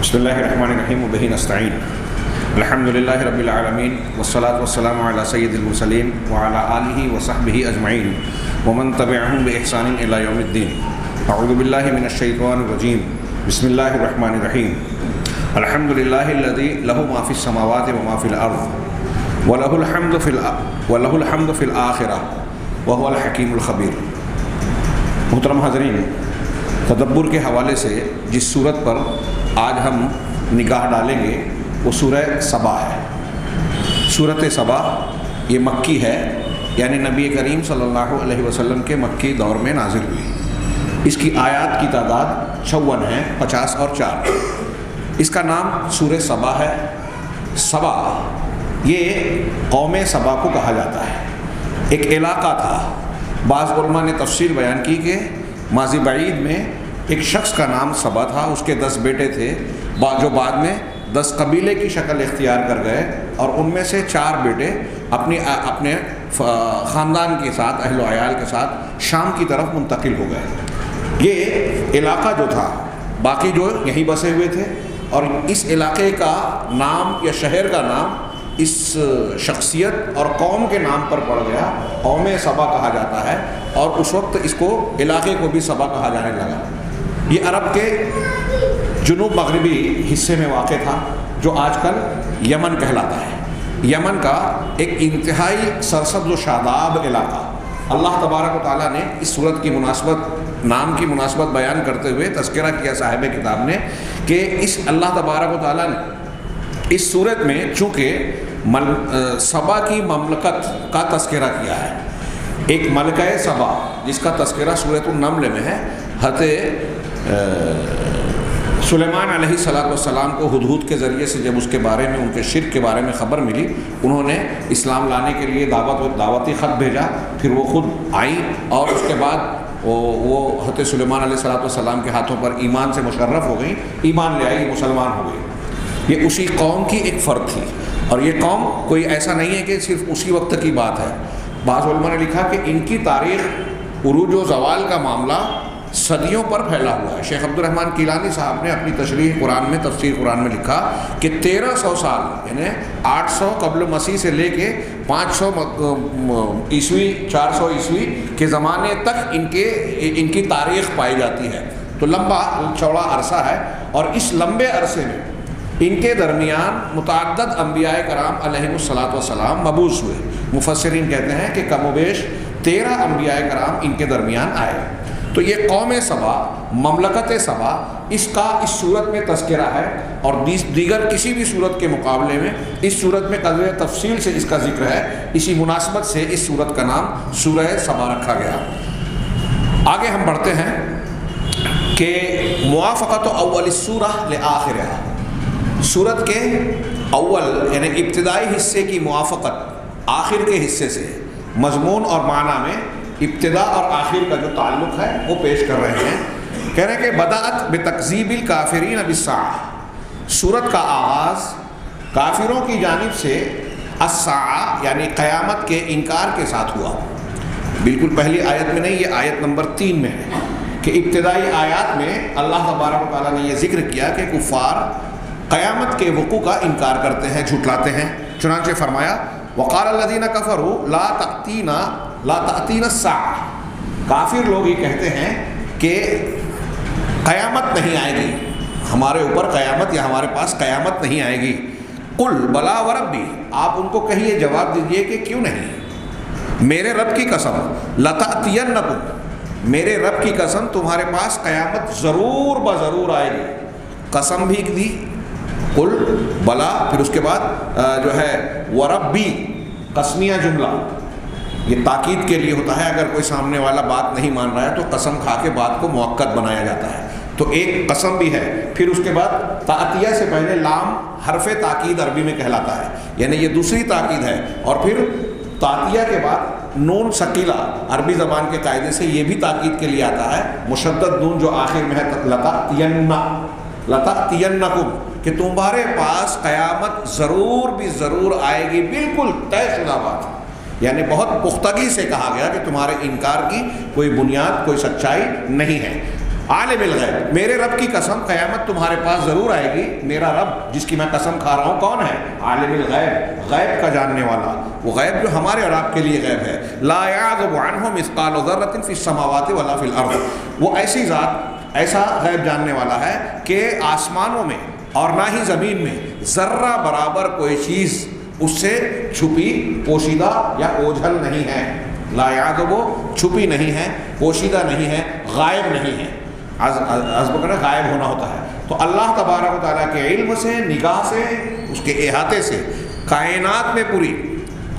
بسم اللہ الرحمن الرحیم وبہ نستعین الحمد للہ رب العالمین والصلاة والسلام علی سید المرسلین وعلی آلہ وصحبہ اجمعین ومن تبعہم بإحسان الی یوم الدین. اعوذ باللہ من الشیطان الرجیم. بسم اللہ الرحمن الرحیم. الحمد للہ الذی لہ ما فی السماوات وما فی الارض ولہ الحمد فی الآخرہ وہو الحکیم الخبیر. محترم حاضرین، تدبر کے حوالے سے جس صورت پر آج ہم نگاہ ڈالیں گے وہ سورہ سبا ہے. سورۃ سبا یہ مکی ہے، یعنی نبی کریم صلی اللہ علیہ وسلم کے مکی دور میں نازل ہوئی. اس کی آیات کی تعداد 56 ہے، 50 اور 4. اس کا نام سورہ سبا ہے. سبا یہ قوم سبا کو کہا جاتا ہے، ایک علاقہ تھا. بعض علماء نے تفصیل بیان کی کہ ماضی بعید میں ایک شخص کا نام سبا تھا، اس کے 10 بیٹے تھے جو بعد میں 10 قبیلے کی شکل اختیار کر گئے، اور ان میں سے 4 بیٹے اپنے خاندان کے ساتھ، اہل و عیال کے ساتھ شام کی طرف منتقل ہو گئے. یہ علاقہ جو تھا، باقی جو یہیں بسے ہوئے تھے، اور اس علاقے کا نام یا شہر کا نام اس شخصیت اور قوم کے نام پر پڑ گیا. قوم سبا کہا جاتا ہے، اور اس وقت اس کو علاقے کو بھی سبا کہا جانے لگا. یہ عرب کے جنوب مغربی حصے میں واقع تھا، جو آج کل یمن کہلاتا ہے. یمن کا ایک انتہائی سرسبز و شاداب علاقہ. اللہ تبارک و تعالیٰ نے اس صورت کی مناسبت، نام کی مناسبت بیان کرتے ہوئے تذکرہ کیا صاحب کتاب نے کہ اس اللہ تبارک و تعالیٰ نے اس صورت میں چونکہ سبا کی مملکت کا تذکرہ کیا ہے. ایک ملکہ سبا جس کا تذکرہ سورۃ النمل میں ہے. حضرت سلیمان علیہ السلام کو ہدہد کے ذریعے سے جب اس کے بارے میں، ان کے شرک کے بارے میں خبر ملی، انہوں نے اسلام لانے کے لیے دعوتی خط بھیجا. پھر وہ خود آئیں، اور اس کے بعد وہ حضرت سلیمان علیہ السلام کے ہاتھوں پر ایمان سے مشرف ہو گئیں، ایمان لے آئی، مسلمان ہو گئی. یہ اسی قوم کی ایک فرد تھی، اور یہ قوم کوئی ایسا نہیں ہے کہ صرف اسی وقت کی بات ہے. بعض علماء نے لکھا کہ ان کی تاریخ، عروج و زوال کا معاملہ صدیوں پر پھیلا ہوا ہے. شیخ عبد الرحمن کیلانی صاحب نے اپنی تشریح قرآن میں، تفسیر قرآن میں لکھا کہ 1300 سال، یعنی 800 قبل مسیح سے لے کے 500 عیسوی، 400 عیسوی کے زمانے تک ان کی تاریخ پائی جاتی ہے. تو لمبا چوڑا عرصہ ہے، اور اس لمبے عرصے میں ان کے درمیان متعدد انبیاء کرام علیہم السلام مبعوث ہوئے. مفسرین کہتے ہیں کہ کم و بیش 13 انبیاء کرام ان کے درمیان آئے. تو یہ قوم سبا، مملکت سبا، اس کا اس صورت میں تذکرہ ہے، اور دیگر کسی بھی صورت کے مقابلے میں اس صورت میں قدر تفصیل سے اس کا ذکر ہے. اسی مناسبت سے اس صورت کا نام سورہ سبا رکھا گیا. آگے ہم بڑھتے ہیں کہ موافقت اول السورہ لآخرہا. سورت کے اول یعنی ابتدائی حصے کی موافقت آخر کے حصے سے، مضمون اور معنی میں ابتدا اور آخر کا جو تعلق ہے وہ پیش کر رہے ہیں. کہہ رہے ہیں کہ بدأت بتکذیب الکافرین بالساعہ. سورت کا آغاز کافروں کی جانب سے الساعہ یعنی قیامت کے انکار کے ساتھ ہوا. بالکل پہلی آیت میں نہیں، یہ آیت نمبر 3 میں ہے کہ ابتدائی آیات میں اللہ تبارک و تعالیٰ نے یہ ذکر کیا کہ کفار قیامت کے وقوع کا انکار کرتے ہیں، جھٹلاتے ہیں. چنانچہ فرمایا وقال الذین کفروا لا تأتینا الساعہ. کافر لوگ یہ کہتے ہیں کہ قیامت نہیں آئے گی، ہمارے اوپر قیامت یا ہمارے پاس قیامت نہیں آئے گی. قل بلا وربی، آپ ان کو کہیے، جواب دیجئے کہ کیوں نہیں. میرے رب کی قسم، لتأتینکم، میرے رب کی قسم تمہارے پاس قیامت ضرور بضرور آئے گی. قسم بھی دی، قل بلا، پھر اس کے بعد جو ہے وربی، قسمیہ جملہ یہ تاکید کے لیے ہوتا ہے. اگر کوئی سامنے والا بات نہیں مان رہا ہے تو قسم کھا کے بات کو مؤکد بنایا جاتا ہے. تو ایک قسم بھی ہے. پھر اس کے بعد تأتیہ سے پہلے لام حرف تاکید عربی میں کہلاتا ہے، یعنی یہ دوسری تاکید ہے. اور پھر تأتیہ کے بعد نون ثقیلہ عربی زبان کے قاعدے سے یہ بھی تاکید کے لیے آتا ہے. مشدد نون جو آخر میں ہے لتأتینکم، کہ تمہارے پاس قیامت ضرور بھی ضرور آئے گی. بالکل طے شدہ بات، یعنی بہت پختگی سے کہا گیا کہ تمہارے انکار کی کوئی بنیاد، کوئی سچائی نہیں ہے. عالم الغیب، میرے رب کی قسم قیامت تمہارے پاس ضرور آئے گی. میرا رب جس کی میں قسم کھا رہا ہوں کون ہے؟ عالم الغیب، غیب کا جاننے والا، وہ غیب جو ہمارے اور آپ کے لیے غیب ہے. لا یعزب عنہ مثقال ذرۃ فی السماوات ولا فی الارض، وہ ایسی ذات، ایسا غیب جاننے والا ہے کہ آسمانوں میں اور نہ ہی زمین میں ذرہ برابر کوئی چیز اس سے چھپی، پوشیدہ یا اوجھل نہیں ہے. لا یعزب، چھپی نہیں ہے، پوشیدہ نہیں ہے، غائب نہیں ہے. عزب کرنا غائب ہونا ہوتا ہے. تو اللہ تبارک و تعالیٰ کے علم سے، نگاہ سے، اس کے احاطے سے کائنات میں پوری،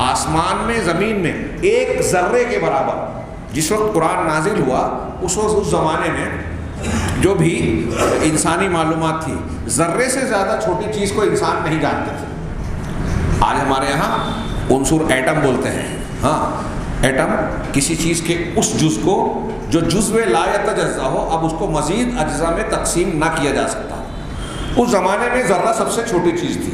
آسمان میں، زمین میں ایک ذرے کے برابر جس وقت قرآن نازل ہوا اس وقت اس زمانے میں جو بھی انسانی معلومات تھی، ذرے سے زیادہ چھوٹی چیز کو انسان نہیں جانتے تھے. آج ہمارے یہاں عنصر ایٹم بولتے ہیں. ہاں، ایٹم کسی چیز کے اس جز کو جو جزو لا یتجزا ہو، اب اس کو مزید اجزاء میں تقسیم نہ کیا جا سکتا. اس زمانے میں ذرہ سب سے چھوٹی چیز تھی.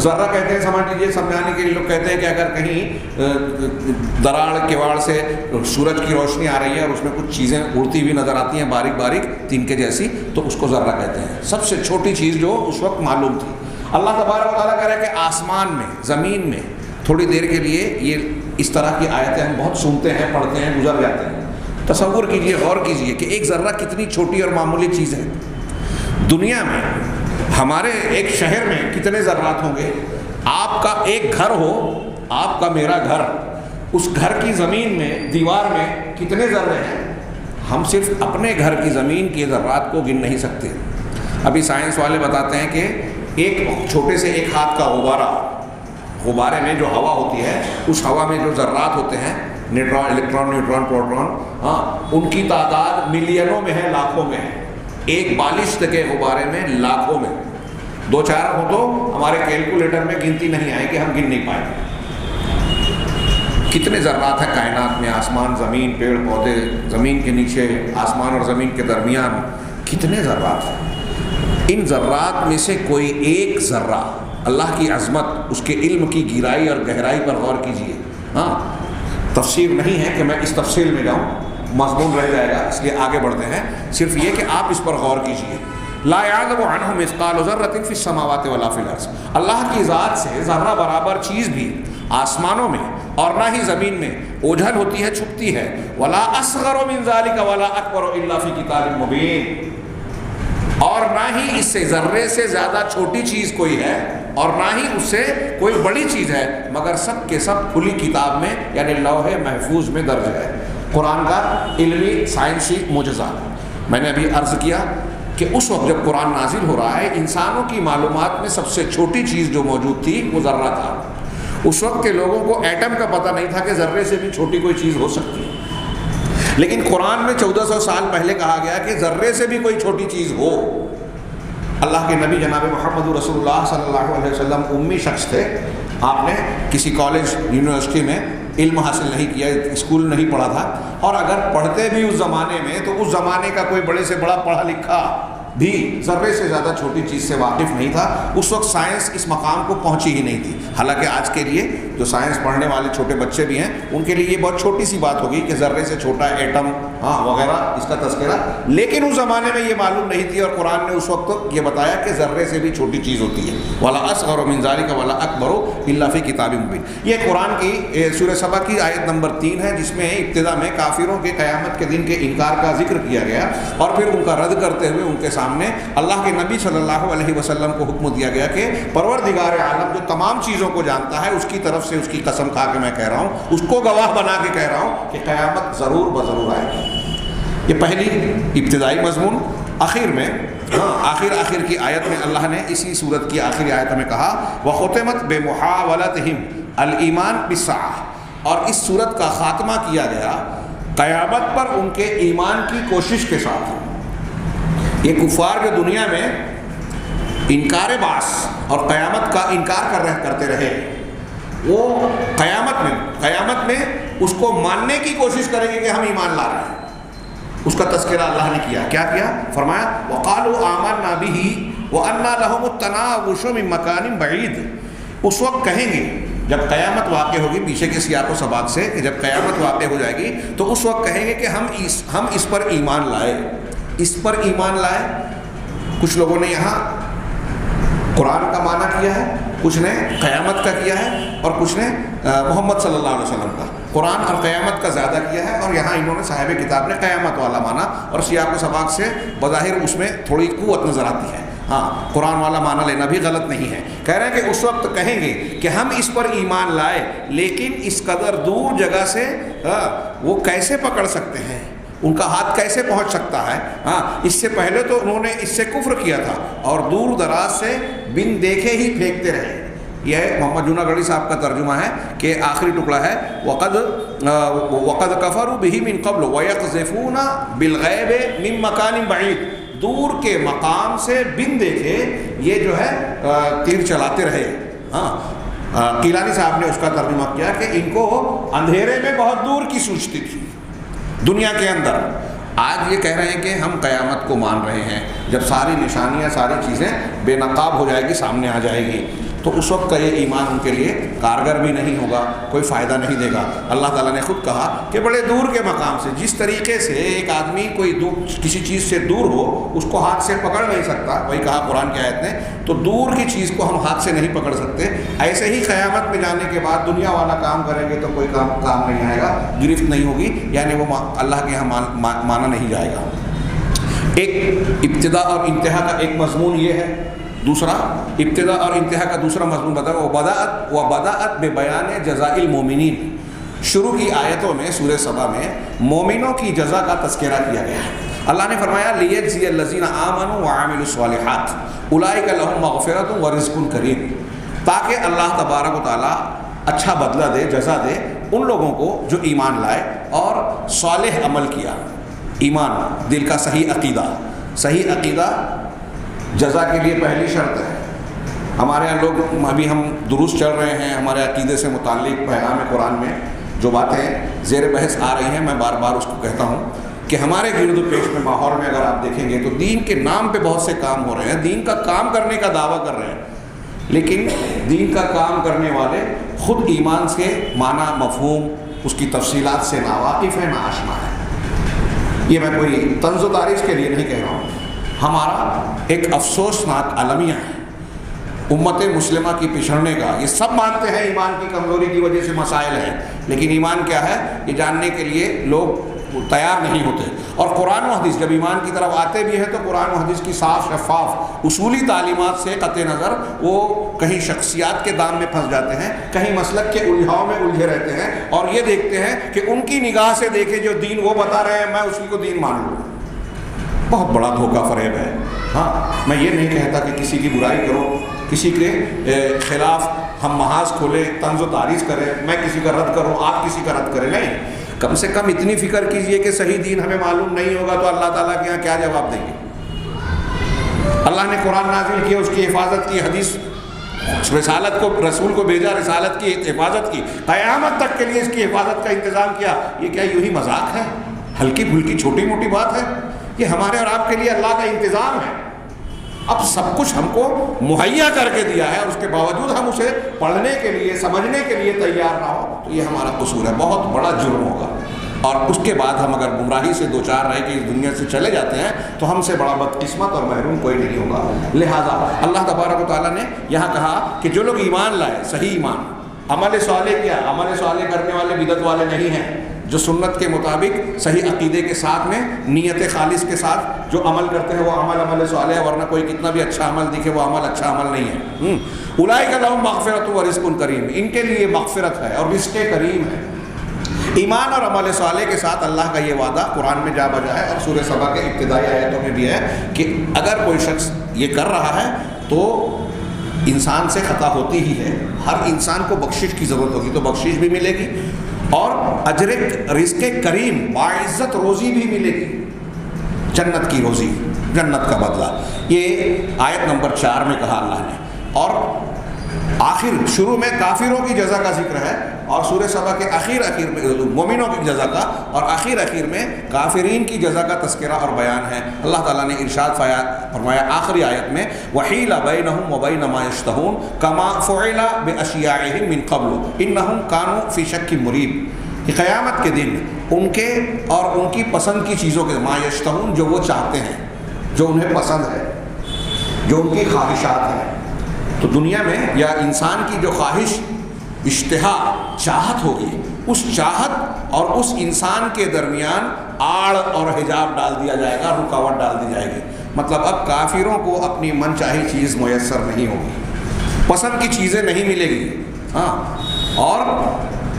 ذرہ کہتے ہیں، سمجھ لیجیے سمجھانے کے لیے لوگ کہتے ہیں کہ اگر کہیں دراڑ کواڑ سے سورج کی روشنی آ رہی ہے اور اس میں کچھ چیزیں اڑتی ہوئی نظر آتی ہیں باریک باریک تنکے جیسی، تو اس کو ذرہ کہتے ہیں. سب سے چھوٹی چیز جو اس وقت معلوم تھی. اللہ تبارک و تعالیٰ کہہ رہا ہے کہ آسمان میں، زمین میں، تھوڑی دیر کے لیے یہ اس طرح کی آیتیں ہم بہت سنتے ہیں، پڑھتے ہیں، گزر جاتے ہیں. تصور کیجئے، غور کیجئے کہ ایک ذرہ کتنی چھوٹی اور معمولی چیز ہے. دنیا میں ہمارے ایک شہر میں کتنے ذرات ہوں گے؟ آپ کا ایک گھر ہو، آپ کا میرا گھر، اس گھر کی زمین میں، دیوار میں کتنے ذرے ہیں؟ ہم صرف اپنے گھر کی زمین کے ذرات کو گن نہیں سکتے. ابھی سائنس والے بتاتے ہیں کہ ایک چھوٹے سے ایک ہاتھ کا غبارہ، غبارے میں جو ہوا ہوتی ہے، اس ہوا میں جو ذرات ہوتے ہیں، نیوٹران، الیکٹران، نیوٹران، پروٹون، ہاں، ان کی تعداد ملینوں میں ہے، لاکھوں میں ہے. ایک بالشت کے غبارے میں لاکھوں میں. دو چار ہو تو ہمارے کیلکولیٹر میں گنتی نہیں آئے کہ ہم گن نہیں پائیں. کتنے ذرات ہیں کائنات میں، آسمان، زمین، پیڑ پودے، زمین کے نیچے، آسمان اور زمین کے درمیان کتنے ذرات ہیں. ان ذرات میں سے کوئی ایک ذرہ، اللہ کی عظمت، اس کے علم کی گہرائی اور گہرائی پر غور کیجئے. ہاں، تفسیر نہیں ہے کہ میں اس تفصیل میں جاؤں، مضمون رہ جائے گا، اس لیے آگے بڑھتے ہیں. صرف یہ کہ آپ اس پر غور کیجئے. لا یعزب عنہ مثقال ذرۃ فی السماوات ولا فی الارض، اللہ کی ذات سے ذرہ برابر چیز بھی آسمانوں میں اور نہ ہی زمین میں اوجھل ہوتی ہے، چھپتی ہے. ولا اصغر من ذلک ولا اکبر الا فی کتاب مبین، اور نہ ہی اس سے ذرے سے زیادہ چھوٹی چیز کوئی ہے اور نہ ہی اس سے کوئی بڑی چیز ہے، مگر سب کے سب کھلی کتاب میں، یعنی لوح محفوظ میں درج ہے. قرآن کا علمی سائنسی معجزہ. میں نے ابھی عرض کیا کہ اس وقت جب قرآن نازل ہو رہا ہے، انسانوں کی معلومات میں سب سے چھوٹی چیز جو موجود تھی وہ ذرہ تھا. اس وقت کے لوگوں کو ایٹم کا پتہ نہیں تھا کہ ذرے سے بھی چھوٹی کوئی چیز ہو سکتی ہے. لیکن قرآن میں 1400 سال پہلے کہا گیا کہ ذرے سے بھی کوئی چھوٹی چیز ہو. اللہ کے نبی جناب محمد رسول اللہ صلی اللہ علیہ وسلم امی شخص تھے. آپ نے کسی کالج، یونیورسٹی میں علم حاصل نہیں کیا، اسکول نہیں پڑھا تھا، اور اگر پڑھتے بھی اس زمانے میں تو اس زمانے کا کوئی بڑے سے بڑا پڑھا لکھا بھی ذرے سے زیادہ چھوٹی چیز سے واقف نہیں تھا. اس وقت سائنس اس مقام کو پہنچی ہی نہیں تھی. حالانکہ آج کے لیے جو سائنس پڑھنے والے چھوٹے بچے بھی ہیں، ان کے لیے یہ بہت چھوٹی سی بات ہوگی کہ ذرے سے چھوٹا ایٹم، ہاں، وغیرہ اس کا تذکرہ. لیکن اس زمانے میں یہ معلوم نہیں تھی، اور قرآن نے اس وقت یہ بتایا کہ ذرے سے بھی چھوٹی چیز ہوتی ہے. ولا اصغر من ذلک ولا اکبر الا فی کتاب مبین. یہ قرآن کی سورہ سبا کی آیت نمبر 3 ہے، جس میں ابتدا میں کافروں کے قیامت کے دن کے انکار کا ذکر کیا گیا، اور پھر ان کا رد کرتے ہوئے ان کے سامنے اللہ کے نبی صلی اللہ علیہ وسلم کو حکم دیا گیا کہ پروردگار عالم جو تمام چیزوں کو جانتا ہے، اس کی طرف سے اس کی قسم کھا کے میں کہہ رہا ہوں، اس کو گواہ بنا کے کہہ رہا ہوں کہ قیامت ضرور بضرور آئے گی. یہ پہلی ابتدائی مضمون. آخر میں، آخر کی آیت میں اللہ نے اسی صورت کی آخری آیت میں کہا وختمت بمحاولتہم الایمان بالساعۃ، اور اس صورت کا خاتمہ کیا گیا قیامت پر ان کے ایمان کی کوشش کے ساتھ. یہ کفار جو دنیا میں انکار بعث اور قیامت کا انکار کرتے رہے، وہ قیامت میں اس کو ماننے کی کوشش کریں گے کہ ہم ایمان لا رہے ہیں. اس کا تذکرہ اللہ نے کیا. کیا کیا؟ فرمایا وقالوا آمنا به وأنى لهم التناوش من مكان بعيد. اس وقت کہیں گے جب قیامت واقع ہوگی، پیچھے کے سیاق و سباق سے کہ جب قیامت واقع ہو جائے گی تو اس وقت کہیں گے کہ ہم اس پر ایمان لائے. اس پر ایمان لائے. کچھ لوگوں نے یہاں قرآن کا معنی کیا ہے، کچھ نے قیامت کا کیا ہے، اور کچھ نے محمد صلی اللہ علیہ وسلم کا. قرآن اور قیامت کا زیادہ کیا ہے، اور یہاں انہوں نے صاحب کتاب نے قیامت والا مانا، اور سیاق و سباق سے بظاہر اس میں تھوڑی قوت نظر آتی ہے. ہاں، قرآن والا معنی لینا بھی غلط نہیں ہے. کہہ رہے ہیں کہ اس وقت کہیں گے کہ ہم اس پر ایمان لائے، لیکن اس قدر دور جگہ سے وہ کیسے پکڑ سکتے ہیں، ان کا ہاتھ کیسے پہنچ سکتا ہے. ہاں، اس سے پہلے تو انہوں نے اس سے کفر کیا تھا اور دور دراز سے بن دیکھے ہی پھینکتے رہے. یہ محمد جونا گڑھی صاحب کا ترجمہ ہے کہ آخری ٹکڑا ہے، وقد کفروا به من قبل ويقذفون بالغیب من مکان بعید. دور کے مقام سے بن دیکھے یہ جو ہے تیر چلاتے رہے. ہاں، قیلانی صاحب نے اس کا ترجمہ کیا کہ ان کو اندھیرے میں بہت دور کی سوچتی تھی دنیا کے اندر. آج یہ کہہ رہے ہیں کہ ہم قیامت کو مان رہے ہیں، جب ساری نشانیاں ساری چیزیں بے نقاب ہو جائے گی، سامنے آ جائے گی، تو اس وقت کا یہ ایمان ان کے لیے کارگر بھی نہیں ہوگا، کوئی فائدہ نہیں دے گا. اللہ تعالیٰ نے خود کہا کہ بڑے دور کے مقام سے، جس طریقے سے ایک آدمی کوئی کسی چیز سے دور ہو اس کو ہاتھ سے پکڑ نہیں سکتا، وہی کہا قرآن کی آیت نے، تو دور کی چیز کو ہم ہاتھ سے نہیں پکڑ سکتے. ایسے ہی قیامت میں جانے کے بعد دنیا والا کام کریں گے تو کوئی کام نہیں آئے گا، گرفت نہیں ہوگی، یعنی وہ اللہ کے یہاں مانا نہیں جائے گا. ایک ابتدا اور انتہا کا ایک مضمون یہ ہے. دوسرا ابتدا اور انتہا کا دوسرا مضمون بتایا وبدأت ببیان جزاء المؤمنین. شروع کی آیتوں میں سورہ سبا میں مومنوں کی جزا کا تذکرہ کیا گیا ہے. اللہ نے فرمایا لیجزی الذین آمنوا وعملوا الصالحات اولئک لهم مغفرۃ ورزق کریم، تاکہ اللہ تبارک و تعالیٰ اچھا بدلہ دے، جزا دے ان لوگوں کو جو ایمان لائے اور صالح عمل کیا. ایمان، دل کا صحیح عقیدہ. صحیح عقیدہ جزا کے لیے پہلی شرط ہے. ہمارے یہاں لوگ، ابھی ہم دروس چل رہے ہیں، ہمارے عقیدے سے متعلق پیغام قرآن میں جو باتیں زیر بحث آ رہی ہیں، میں بار بار اس کو کہتا ہوں کہ ہمارے گرد و پیش میں ماحول میں اگر آپ دیکھیں گے تو دین کے نام پہ بہت سے کام ہو رہے ہیں، دین کا کام کرنے کا دعویٰ کر رہے ہیں، لیکن دین کا کام کرنے والے خود ایمان سے معنی، مفہوم، اس کی تفصیلات سے ناواقف ہے، ناآشنا ہے. یہ میں کوئی طنز و تعریف کے لیے نہیں کہہ رہا ہوں. ہمارا ایک افسوسناک المیہ ہے امت مسلمہ کی پچھڑنے کا. یہ سب مانتے ہیں ایمان کی کمزوری کی وجہ سے مسائل ہیں، لیکن ایمان کیا ہے یہ جاننے کے لیے لوگ تیار نہیں ہوتے. اور قرآن و حدیث جب ایمان کی طرف آتے بھی ہیں تو قرآن و حدیث کی صاف شفاف اصولی تعلیمات سے قطع نظر وہ کہیں شخصیات کے دام میں پھنس جاتے ہیں، کہیں مسلک کے الجھاؤ میں الجھے رہتے ہیں، اور یہ دیکھتے ہیں کہ ان کی نگاہ سے دیکھے جو دین وہ بتا رہے ہیں میں اسی کو دین مان لوں. بہت بڑا دھوکہ فریب ہے. ہاں، میں یہ نہیں کہتا کہ کسی کی برائی کرو، کسی کے خلاف ہم محاذ کھولیں، طنز و تعریف کریں، میں کسی کا رد کروں، آپ کسی کا رد کریں. نہیں، کم سے کم اتنی فکر کیجئے کہ صحیح دین ہمیں معلوم نہیں ہوگا تو اللہ تعالیٰ کے یہاں کیا جواب دیں گے. اللہ نے قرآن نازل کیا، اس کی حفاظت کی، حدیث رسالت کو، رسول کو بھیجا، رسالت کی حفاظت کی، قیامت تک کے لیے اس کی حفاظت کا انتظام کیا. یہ کیا یوں ہی مذاق ہے؟ ہلکی پھلکی چھوٹی موٹی بات ہے؟ یہ ہمارے اور آپ کے لیے اللہ کا انتظام ہے. اب سب کچھ ہم کو مہیا کر کے دیا ہے اور اس کے باوجود ہم اسے پڑھنے کے لیے، سمجھنے کے لیے تیار نہ ہو تو یہ ہمارا قصور ہے، بہت بڑا جرم ہوگا. اور اس کے بعد ہم اگر گمراہی سے دو چار رہ کے اس دنیا سے چلے جاتے ہیں تو ہم سے بڑا بدقسمت اور محروم کوئی نہیں ہوگا. لہٰذا اللہ تبارک و تعالیٰ نے یہاں کہا کہ جو لوگ ایمان لائے، صحیح ایمان، عمل صالح کیا. عمل صالح کرنے والے بدعت والے نہیں ہیں، جو سنت کے مطابق صحیح عقیدے کے ساتھ میں نیت خالص کے ساتھ جو عمل کرتے ہیں وہ عمل صالح ہے، ورنہ کوئی کتنا بھی اچھا عمل دکھے وہ عمل اچھا عمل نہیں ہے. اولئک لہم مغفرۃ ورزق کریم، ان کے لیے مغفرت ہے اور رزق کریم ہے. ایمان اور عمل صالح کے ساتھ اللہ کا یہ وعدہ قرآن میں جا بجا ہے، اور سورہ سبا کے ابتدائی آیتوں میں بھی ہے کہ اگر کوئی شخص یہ کر رہا ہے تو انسان سے خطا ہوتی ہی ہے، ہر انسان کو بخشش کی ضرورت ہوگی تو بخشش بھی ملے گی، اور اجر رزق کریم، باعزت روزی بھی ملے گی، جنت کی روزی، جنت کا بدلہ. یہ آیت نمبر 4 میں کہا اللہ نے. اور آخر شروع میں کافروں کی جزا کا ذکر ہے، اور سورہ سبا کے اخیر میں مومنوں کی جزا کا، اور اخیر میں کافرین کی جزا کا تذکرہ اور بیان ہے. اللہ تعالیٰ نے ارشاد فرمایا آخری آیت میں وحیل بینہم وبین ما یشتہون کما فعل باشیاعہم من قبل انہم کانوا فی شک مریب. کہ قیامت کے دن ان کے اور ان کی پسند کی چیزوں کے ما یشتہون، جو وہ چاہتے ہیں، جو انہیں پسند ہے، جو ان کی خواہشات ہیں. تو دنیا میں یا انسان کی جو خواہش، اشتہا، چاہت ہوگی، اس چاہت اور اس انسان کے درمیان آڑ اور حجاب ڈال دیا جائے گا، رکاوٹ ڈال دی جائے گی. مطلب اب کافروں کو اپنی من چاہی چیز میسر نہیں ہوگی، پسند کی چیزیں نہیں ملے گی. اور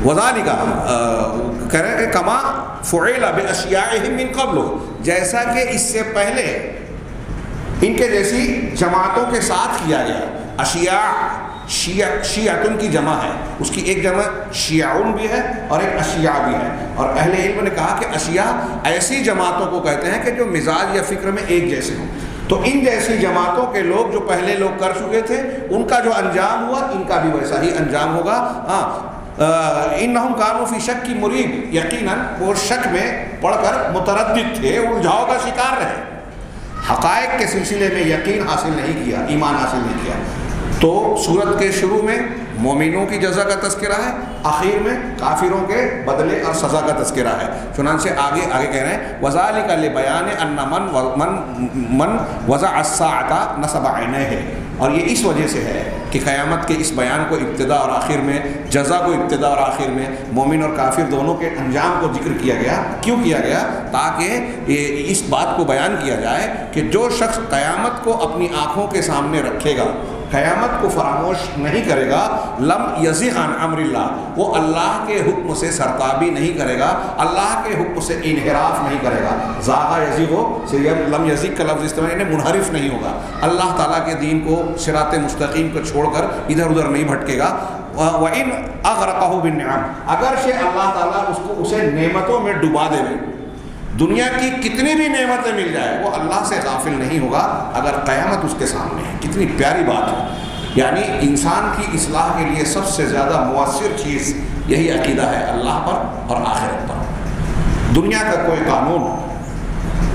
وذالک کہہ رہے کہ کما فعل باشیاءہم من قبل، جیسا کہ اس سے پہلے ان کے جیسی جماعتوں کے ساتھ کیا گیا. اشیاء شیعتن کی جمع ہے، اس کی ایک جمع شیعون بھی ہے اور ایک اشیاء بھی ہے. اور اہل علم نے کہا کہ اشیاء ایسی جماعتوں کو کہتے ہیں کہ جو مزاج یا فکر میں ایک جیسے ہوں. تو ان جیسی جماعتوں کے لوگ جو پہلے لوگ کر چکے تھے، ان کا جو انجام ہوا ان کا بھی ویسا ہی انجام ہوگا. انہم کانوا فی شک مریب، یقیناً وہ شک میں پڑھ کر متردد تھے، الجھاؤ کا شکار رہے، حقائق کے سلسلے میں یقین حاصل نہیں کیا، ایمان حاصل نہیں کیا. تو سورت کے شروع میں مومنوں کی جزا کا تذکرہ ہے، آخر میں کافروں کے بدلے اور سزا کا تذکرہ ہے. چنانچہ آگے کہہ رہے ہیں وذالک لبیان ان من وضع الساعۃ نصب عینیہ، اور یہ اس وجہ سے ہے کہ قیامت کے اس بیان کو ابتدا اور آخر میں، جزا کو ابتدا اور آخر میں مومن اور کافر دونوں کے انجام کو ذکر کیا گیا. کیوں کیا گیا؟ تاکہ اس بات کو بیان کیا جائے کہ جو شخص قیامت کو اپنی آنکھوں کے سامنے رکھے گا، قیامت کو فراموش نہیں کرے گا، لم یزغ عن امر اللہ، وہ اللہ کے حکم سے سرتابی نہیں کرے گا، اللہ کے حکم سے انحراف نہیں کرے گا. زاغ یزیغ، لم یزغ کا لفظ استعمال، یعنی منحرف نہیں ہوگا، اللہ تعالیٰ کے دین کو، صراط مستقیم کو چھوڑ کر ادھر ادھر نہیں بھٹکے گا. وَإِنْ أَغْرَقَهُ بِالنِّعَمِ، اگرچہ اللہ تعالیٰ اسے نعمتوں میں ڈبا دے، دنیا کی کتنی بھی نعمتیں مل جائے وہ اللہ سے غافل نہیں ہوگا اگر قیامت اس کے سامنے ہے. کتنی پیاری بات ہے. یعنی انسان کی اصلاح کے لیے سب سے زیادہ مؤثر چیز یہی عقیدہ ہے، اللہ پر اور آخرت پر. دنیا کا کوئی قانون،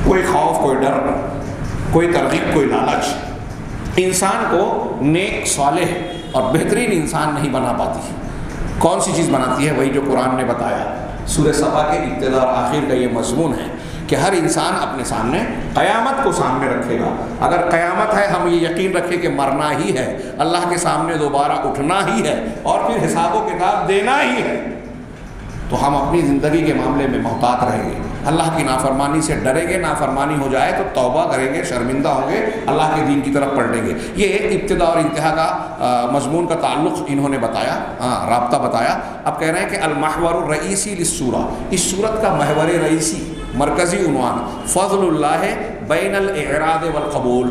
کوئی خوف، کوئی ڈر، کوئی ترغیب، کوئی لالچ انسان کو نیک، صالح اور بہترین انسان نہیں بنا پاتی. کون سی چیز بناتی ہے؟ وہی جو قرآن نے بتایا. سورہ سبا کے ابتدا اور آخر کا یہ مضمون ہے کہ ہر انسان اپنے سامنے قیامت کو سامنے رکھے گا. اگر قیامت ہے، ہم یہ یقین رکھیں کہ مرنا ہی ہے، اللہ کے سامنے دوبارہ اٹھنا ہی ہے اور پھر حساب و کتاب دینا ہی ہے، تو ہم اپنی زندگی کے معاملے میں محتاط رہیں گے، اللہ کی نافرمانی سے ڈریں گے. نافرمانی ہو جائے تو توبہ کریں گے، شرمندہ ہوں گے، اللہ کے دین کی طرف پلٹیں گے. یہ ابتدا اور انتہا کا مضمون کا تعلق انہوں نے بتایا، رابطہ بتایا. اب کہہ رہے ہیں کہ المحور الرئیسی للسورہ، اس سورت کا محور رئیسی، مرکزی عنوان فضل اللہ بین الاعراض والقبول،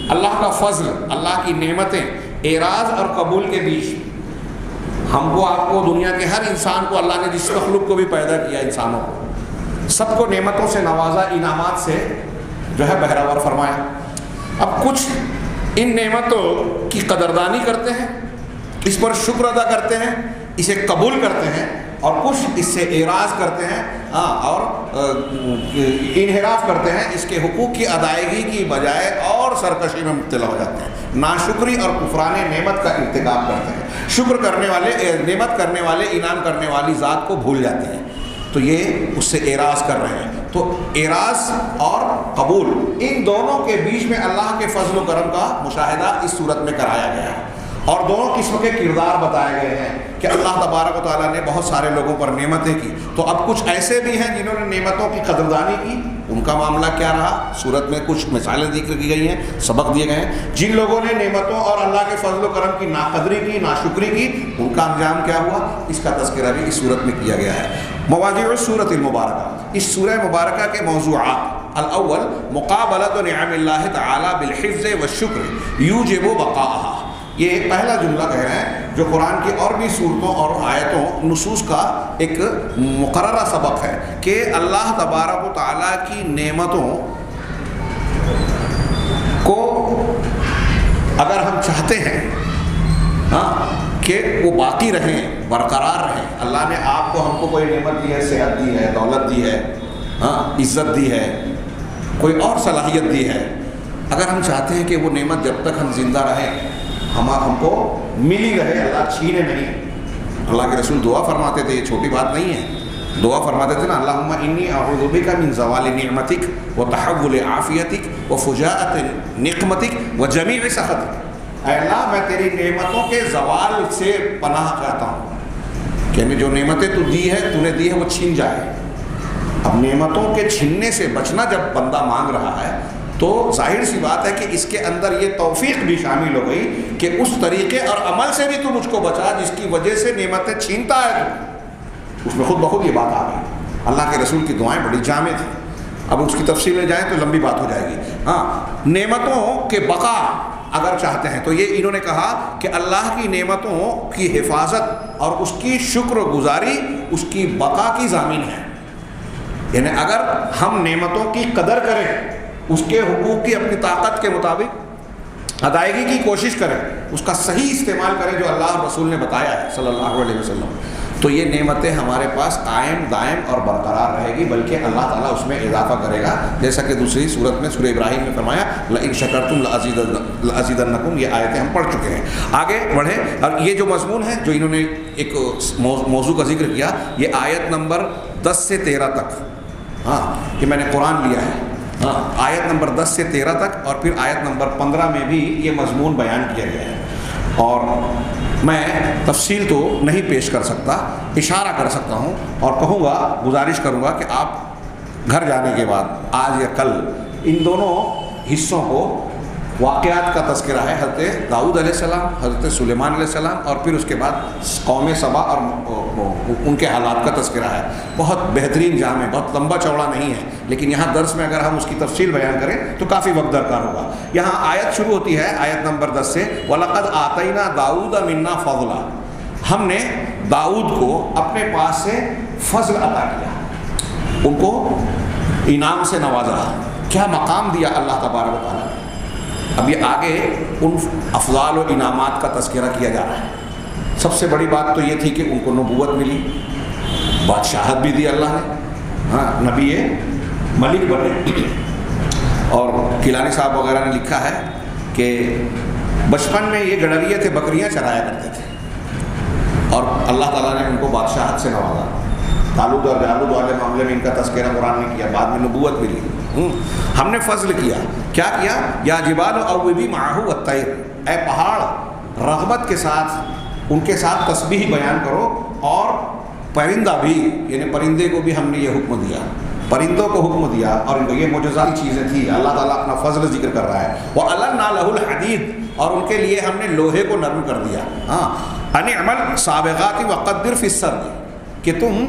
اللہ کا فضل، اللہ کی نعمتیں اعراض اور قبول کے بیچ. ہم کو، آپ کو، دنیا کے ہر انسان کو اللہ نے جس مخلوق کو بھی پیدا کیا، انسانوں کو سب کو نعمتوں سے نوازا، انعامات سے جو ہے بہراور فرمایا. اب کچھ ان نعمتوں کی قدردانی کرتے ہیں، اس پر شکر ادا کرتے ہیں، اسے قبول کرتے ہیں، اور کچھ اس سے اعراض کرتے ہیں اور انحراف کرتے ہیں، اس کے حقوق کی ادائیگی کی بجائے اور سرکشی میں مبتلا ہو جاتے ہیں، ناشکری اور کفران نعمت کا ارتکاب کرتے ہیں، شکر کرنے والے، نعمت کرنے والے، انعام کرنے والی ذات کو بھول جاتے ہیں. تو یہ اس سے اعراض کر رہے ہیں. تو اعراض اور قبول، ان دونوں کے بیچ میں اللہ کے فضل و کرم کا مشاہدہ اس صورت میں کرایا گیا ہے، اور دونوں قسم کے کردار بتائے گئے ہیں کہ اللہ تبارک و تعالیٰ نے بہت سارے لوگوں پر نعمتیں کی. تو اب کچھ ایسے بھی ہیں جنہوں نے نعمتوں کی قدردانی کی، ان کا معاملہ کیا رہا. صورت میں کچھ مثالیں ذکر کی گئی ہیں، سبق دیے گئے ہیں. جن لوگوں نے نعمتوں اور اللہ کے فضل و کرم کی ناقدری کی، ناشکری کی، ان کا انجام کیا ہوا، اس کا تذکرہ بھی اس صورت میں کیا گیا ہے. مواضع السورۃ المبارکہ، اس سورہ مبارکہ کے موضوعات: الاول مقابلۃ نعم اللہ تعالی بالحفظ والشکر یوجب بقاءها. یہ پہلا جملہ کہہ رہے ہیں جو قرآن کی اور بھی صورتوں اور آیتوں، نصوص کا ایک مقررہ سبق ہے کہ اللہ تبارک و تعالیٰ کی نعمتوں کو اگر ہم چاہتے ہیں کہ وہ باقی رہیں، برقرار رہیں. اللہ نے آپ کو، ہم کو کوئی نعمت دی ہے، صحت دی ہے، دولت دی ہے، عزت دی ہے، کوئی اور صلاحیت دی ہے. اگر ہم چاہتے ہیں کہ وہ نعمت جب تک ہم زندہ رہیں ہم کو ملی رہے، اللہ چھینے نہیں. اللہ کے رسول دعا فرماتے تھے، یہ چھوٹی بات نہیں ہے. دعا فرماتے تھے نا، اللہم انی اعوذ بک من زوال نعمتک وتحول عافیتک وفجاءۃ نقمتک وجمیع سخطک۔ اے اللہ میں تیری نعمتوں کے زوال سے پناہ چاہتا ہوں کہ ہمیں جو نعمتیں تو دی ہے، تو نے دی ہے، وہ چھین جائے۔ اب نعمتوں کے چھیننے سے بچنا جب بندہ مانگ رہا ہے تو ظاہر سی بات ہے کہ اس کے اندر یہ توفیق بھی شامل ہو گئی کہ اس طریقے اور عمل سے بھی تو مجھ کو بچا جس کی وجہ سے نعمتیں چھینتا ہے تو اس میں خود بخود یہ بات آ گئی۔ اللہ کے رسول کی دعائیں بڑی جامع تھیں، اب اس کی تفصیل میں جائیں تو لمبی بات ہو جائے گی۔ ہاں، نعمتوں کے بقا اگر چاہتے ہیں تو یہ انہوں نے کہا کہ اللہ کی نعمتوں کی حفاظت اور اس کی شکر گزاری اس کی بقا کی ضامن ہے۔ یعنی اگر ہم نعمتوں کی قدر کریں، اس کے حقوق کی اپنی طاقت کے مطابق ادائیگی کی کوشش کریں، اس کا صحیح استعمال کریں جو اللہ رسول نے بتایا ہے صلی اللہ علیہ وسلم، تو یہ نعمتیں ہمارے پاس قائم دائم اور برقرار رہے گی، بلکہ اللہ تعالیٰ اس میں اضافہ کرے گا، جیسا کہ دوسری صورت میں سورہ ابراہیم میں فرمایا لئن شکرتم لأزیدنکم، یہ آیتیں ہم پڑھ چکے ہیں۔ آگے بڑھیں، اور یہ جو مضمون ہے جو انہوں نے ایک موضوع کا ذکر کیا، یہ آیت نمبر 10 سے 13 تک، ہاں کہ میں نے قرآن لیا ہے، ہاں آیت نمبر 10 سے 13 تک، اور پھر آیت نمبر 15 میں بھی یہ مضمون بیان کیا گیا ہے، اور میں تفصیل تو نہیں پیش کر سکتا، اشارہ کر سکتا ہوں اور کہوں گا، گزارش کروں گا کہ آپ گھر جانے کے بعد آج یا کل ان دونوں حصوں کو، واقعات کا تذکرہ ہے حضرت داؤد علیہ السلام، حضرت سلیمان علیہ السلام، اور پھر اس کے بعد قوم سبا اور ان کے حالات کا تذکرہ ہے۔ بہت بہترین جامع، بہت لمبا چوڑا نہیں ہے، لیکن یہاں درس میں اگر ہم اس کی تفصیل بیان کریں تو کافی وقت درکار ہوگا۔ یہاں آیت شروع ہوتی ہے آیت نمبر 10 سے، وَلَقَدْ آتَيْنَا دَاؤُدَ مِنَّا فَضْلًا، ہم نے داؤد کو اپنے پاس سے فضل عطا کیا، ان کو انعام سے نوازا، کیا مقام دیا اللہ تبارک و تعالیٰ نے۔ اب یہ آگے ان افضال و انعامات کا تذکرہ کیا جا رہا ہے۔ سب سے بڑی بات تو یہ تھی کہ ان کو نبوت ملی، بادشاہت بھی دی اللہ نے، ہاں نبی ملک بنے، اور کیلانی صاحب وغیرہ نے لکھا ہے کہ بچپن میں یہ گڈریے تھے، بکریاں چرایا کرتے تھے، اور اللہ تعالیٰ نے ان کو بادشاہت سے نوازا۔ طالوت اور جالوت والے معاملے میں ان کا تذکرہ قرآن نے کیا، بعد میں نبوت ملی۔ ہم نے فضل کیا، کیا کیا؟ یا جبال اوبی معہ الطیر، اے پہاڑ رغبت کے ساتھ ان کے ساتھ تسبیح بیان کرو، اور پرندہ بھی، یعنی پرندے کو بھی ہم نے یہ حکم دیا، پرندوں کو حکم دیا، اور یہ معجزاتی چیزیں تھیں۔ اللہ تعالیٰ اپنا فضل ذکر کر رہا ہے، وَأَلَنَّا لَهُ الْحَدِيدَ، اور ان کے لیے ہم نے لوہے کو نرم کر دیا، ہاں أَنِ اعْمَلْ سَابِغَاتٍ وَقَدِّرْ فِي السَّرْدِ، کہ تم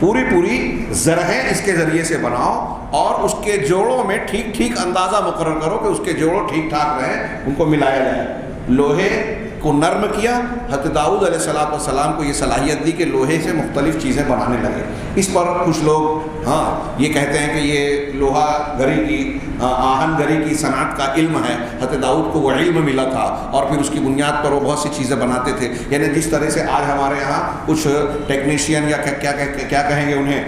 پوری زرہیں اس کے ذریعے سے بناؤ اور اس کے جوڑوں میں ٹھیک ٹھیک اندازہ مقرر کرو کہ اس کے جوڑوں ٹھیک ٹھاک رہیں، ان کو ملایا جائے۔ لوہے کو نرم کیا، حضرت داؤد علیہ السلام کو یہ صلاحیت دی کہ لوہے سے مختلف چیزیں بنانے لگے۔ اس پر کچھ لوگ یہ کہتے ہیں کہ یہ لوہا گری کی، آہن گری کی صنعت کا علم ہے، حضرت داؤد کو وہ علم ملا تھا، اور پھر اس کی بنیاد پر وہ بہت سی چیزیں بناتے تھے۔ یعنی جس طرح سے آج ہمارے یہاں کچھ ٹیکنیشین یا کیا کہیں گے انہیں،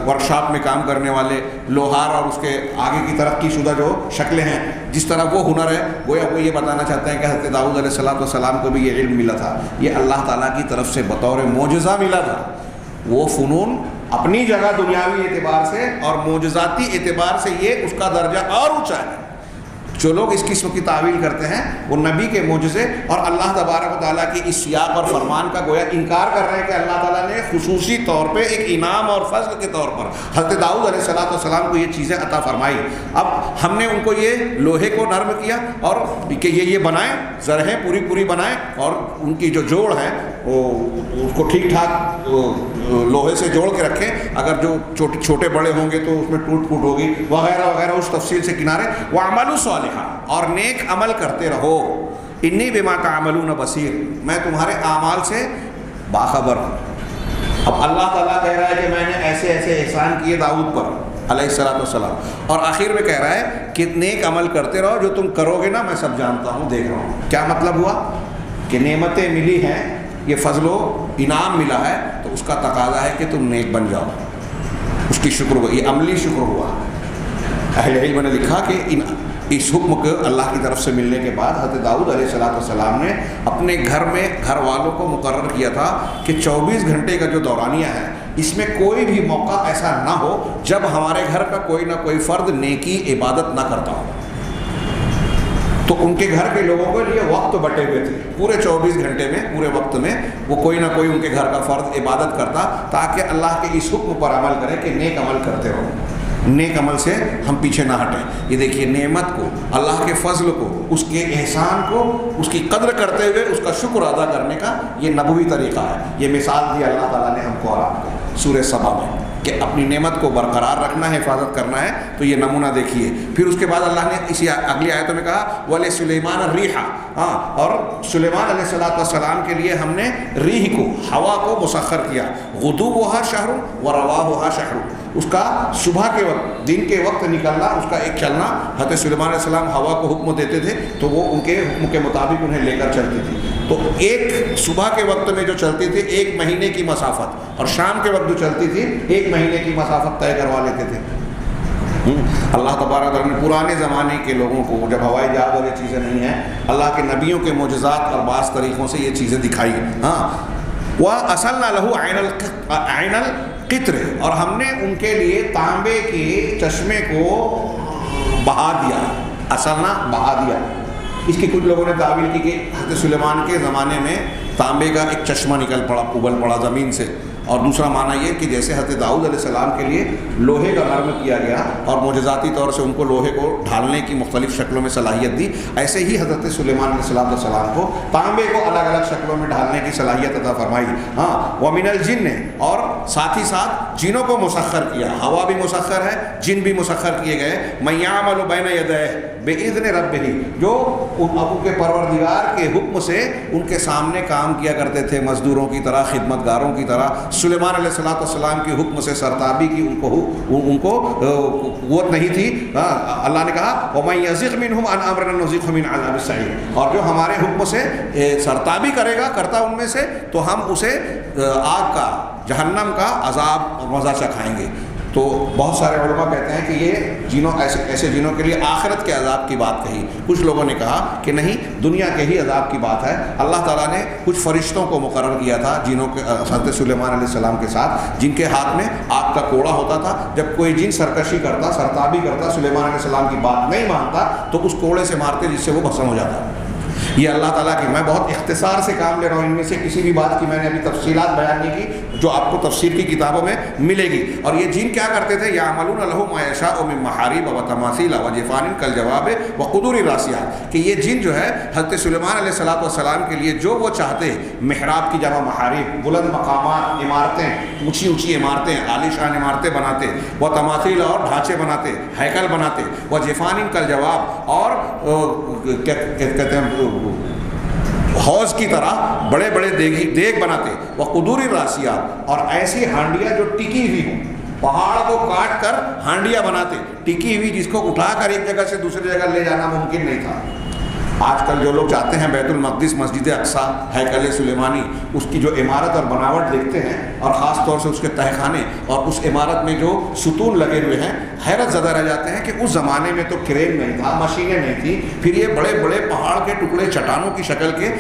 ورکشاپ میں کام کرنے والے لوہار اور اس کے آگے کی ترقی شدہ جو شکلیں ہیں، جس طرح وہ ہنر ہے، گویا وہ یہ بتانا چاہتے ہیں کہ حضرت داؤد علیہ السلام کو بھی یہ علم ملا تھا، یہ اللہ تعالیٰ کی طرف سے بطور معجزہ ملا تھا۔ وہ فنون اپنی جگہ دنیاوی اعتبار سے اور معجزاتی اعتبار سے یہ اس کا درجہ اور اونچا ہے۔ جو لوگ اس قسم کی تعویل کرتے ہیں وہ نبی کے معجزے اور اللہ تبارک و تعالیٰ کی اس سیاق اور فرمان کا گویا انکار کر رہے ہیں کہ اللہ تعالیٰ نے خصوصی طور پہ ایک انعام اور فضل کے طور پر حضرت داؤد علیہ السلام کو یہ چیزیں عطا فرمائی۔ اب ہم نے ان کو یہ لوہے کو نرم کیا اور کہ یہ بنائیں، زرہیں پوری بنائیں، اور ان کی جو جوڑ ہے وہ اس کو ٹھیک ٹھاک لوہے سے جوڑ کے رکھیں، اگر جو چھوٹے بڑے ہوں گے تو اس میں ٹوٹ پھوٹ ہوگی وغیرہ وغیرہ، اس تفصیل سے کنارے۔ وَعْمَلُوا صَالِحًا، اور نیک عمل کرتے رہو، انی بما تعملون بصیر، میں تمہارے اعمال سے باخبر ہوں۔ اب اللہ تعالیٰ کہہ رہا ہے کہ میں نے ایسے ایسے احسان کیے داؤد پر علیہ السلام، اور آخر میں کہہ رہا ہے کہ نیک عمل کرتے رہو، جو تم کرو گے نا میں سب جانتا ہوں، دیکھ رہا ہوں۔ کیا مطلب ہوا کہ نعمتیں ملی ہیں، یہ فضل و انعام ملا ہے، تو اس کا تقاضا ہے کہ تم نیک بن جاؤ، اس کی شکر ہوا، یہ عملی شکر ہوا۔ اہل علم نے لکھا کہ اس حکم کو اللہ کی طرف سے ملنے کے بعد حضرت داؤد علیہ السلام نے اپنے گھر میں گھر والوں کو مقرر کیا تھا کہ 24 گھنٹے کا جو دورانیہ ہے اس میں کوئی بھی موقع ایسا نہ ہو جب ہمارے گھر کا کوئی نہ کوئی فرد نیکی عبادت نہ کرتا ہو۔ تو ان کے گھر کے لوگوں کے لیے وقت بٹے ہوئے تھے، پورے 24 گھنٹے میں پورے وقت میں وہ کوئی نہ کوئی ان کے گھر کا فرد عبادت کرتا تاکہ اللہ کے اس حکم پر عمل کرے کہ نیک عمل کرتے رہو، نیک عمل سے ہم پیچھے نہ ہٹیں۔ یہ دیکھیے نعمت کو، اللہ کے فضل کو، اس کے احسان کو، اس کی قدر کرتے ہوئے اس کا شکر ادا کرنے کا یہ نبوی طریقہ ہے۔ یہ مثال دی اللہ تعالیٰ نے ہم کو اور آپ کو سورہ سبا میں کہ اپنی نعمت کو برقرار رکھنا ہے، حفاظت کرنا ہے۔ تو یہ نمونہ دیکھیے۔ پھر اس کے بعد اللہ نے اسی اگلی آیتوں میں کہا وَلِسُلَيْمَانَ الرِّيحَ، اور سلیمان علیہ السلام کے لیے ہم نے ریح کو، ہوا کو مسخر کیا، غُدُوُّهَا شَهْرٌ وَرَوَاحُهَا شَهْرٌ، اس کا صبح کے وقت، دن کے وقت نکلنا، اس کا ایک چلنا۔ حضرت سلیمان علیہ السلام ہوا کو حکم دیتے تھے تو وہ ان کے حکم کے مطابق انہیں لے کر چلتی تھی۔ تو ایک صبح کے وقت میں جو چلتی تھی 1 مہینے کی مسافت، اور شام کے وقت جو چلتی تھی 1 مہینے کی مسافت طے کروا لیتے تھے۔ اللہ تبارک تعالیٰ نے پرانے زمانے کے لوگوں کو، جب ہوائی جہاز اور یہ چیزیں نہیں ہیں، اللہ کے نبیوں کے معجزات اور بعض طریقوں سے یہ چیزیں دکھائی۔ ہاں، وَأَصَلْنَا لَهُ عَيْنَ الْقِطْرِ، اور ہم نے ان کے لیے تانبے کے چشمے کو بہا دیا۔ اصلنا بہا دیا، اس کی کچھ لوگوں نے تعبیر کی کہ حضرت سلیمان کے زمانے میں تانبے کا ایک چشمہ نکل پڑا، ابل پڑا زمین سے، اور دوسرا معنی یہ کہ جیسے حضرت داؤد علیہ السلام کے لیے لوہے کا نرم کیا گیا اور معجزاتی طور سے ان کو لوہے کو ڈھالنے کی مختلف شکلوں میں صلاحیت دی، ایسے ہی حضرت سلیمان علیہ السلام کو تانبے کو الگ الگ شکلوں میں ڈھالنے کی صلاحیت عطا فرمائی۔ ہاں، وَمِنَ الْجِنِّ، اور ساتھ ہی ساتھ جنوں کو مسخر کیا، ہوا بھی مسخر ہے، جن بھی مسخر کیے گئے۔ مَن يَعْمَلُ بَيْنَ يَدَيْهِ بِإِذْنِ رَبِّهِ، جو ان کے پروردگار کے حکم سے ان کے سامنے کام کیا کرتے تھے، مزدوروں کی طرح، خدمتگاروں کی طرح۔ سلیمان علیہ السلام کے حکم سے سرتابی کی ان کو قوت نہیں تھی۔ اللہ نے کہا وَمَن يَزِغْ مِنْهُمْ عَنْ أَمْرِنَا نُذِقْهُ مِنْ عَذَابِ السَّعِيرِ، اور جو ہمارے حکم سے سرتابی کرے گا، کرتا ان میں سے، تو ہم اسے آگ کا، جہنم کا عذاب مزہ چکھائیں گے۔ تو بہت سارے علماء کہتے ہیں کہ یہ جنوں ایسے جنوں کے لیے آخرت کے عذاب کی بات کہی۔ کچھ لوگوں نے کہا کہ نہیں، دنیا کے ہی عذاب کی بات ہے۔ اللہ تعالیٰ نے کچھ فرشتوں کو مقرر کیا تھا جنوں کے حضرت سلیمان علیہ السلام کے ساتھ، جن کے ہاتھ میں آگ کا کوڑا ہوتا تھا۔ جب کوئی جن سرکشی کرتا، سرتابی کرتا، سلیمان علیہ السلام کی بات نہیں مانتا، تو اس کوڑے سے مارتے جس سے وہ بھسم ہو جاتا۔ یہ اللہ تعالیٰ کی، میں بہت اختصار سے کام لے رہا ہوں، ان میں سے کسی بھی بات کی میں نے ابھی تفصیلات بیان نہیں کی جو آپ کو تفسیر کی کتابوں میں ملے گی۔ اور یہ جن کیا کرتے تھے، یعملون لہ ما یشاء من محارب وتماثیل وجفان کالجواب وقدور الراسیات، کہ یہ جن جو ہے حضرت سلیمان علیہ السلام کے لیے جو وہ چاہتے، محراب کی جمع محارب، بلند مقامات، عمارتیں، اونچی اونچی عمارتیں، عالیشان عمارتیں بناتے، وہ تماثیل اور ڈھانچے بناتے، ہیکل بناتے، وجفان کالجواب، اور کیا کہتے ہیں، حوض کی طرح بڑے بڑے دیگ بناتے، وقدور الراسیات، اور ایسی ہانڈیاں جو ٹکی ہوئی ہوں، پہاڑ کو کاٹ کر ہانڈیاں بناتے، ٹکی ہوئی، جس کو اٹھا کر ایک جگہ سے دوسری جگہ لے جانا ممکن نہیں تھا۔ آج کل جو لوگ جاتے ہیں بیت المقدس، مسجد اقصیٰ، ہیکل سلیمانی، اس کی جو عمارت اور بناوٹ دیکھتے ہیں، اور خاص طور سے اس کے تہخانے اور اس عمارت میں جو ستون لگے ہوئے ہیں، حیرت زدہ رہ جاتے ہیں کہ اس زمانے میں تو کرین نہیں تھا، مشینیں نہیں تھی، پھر یہ بڑے بڑے پہاڑ کے ٹکڑے چٹانوں کی شکل کے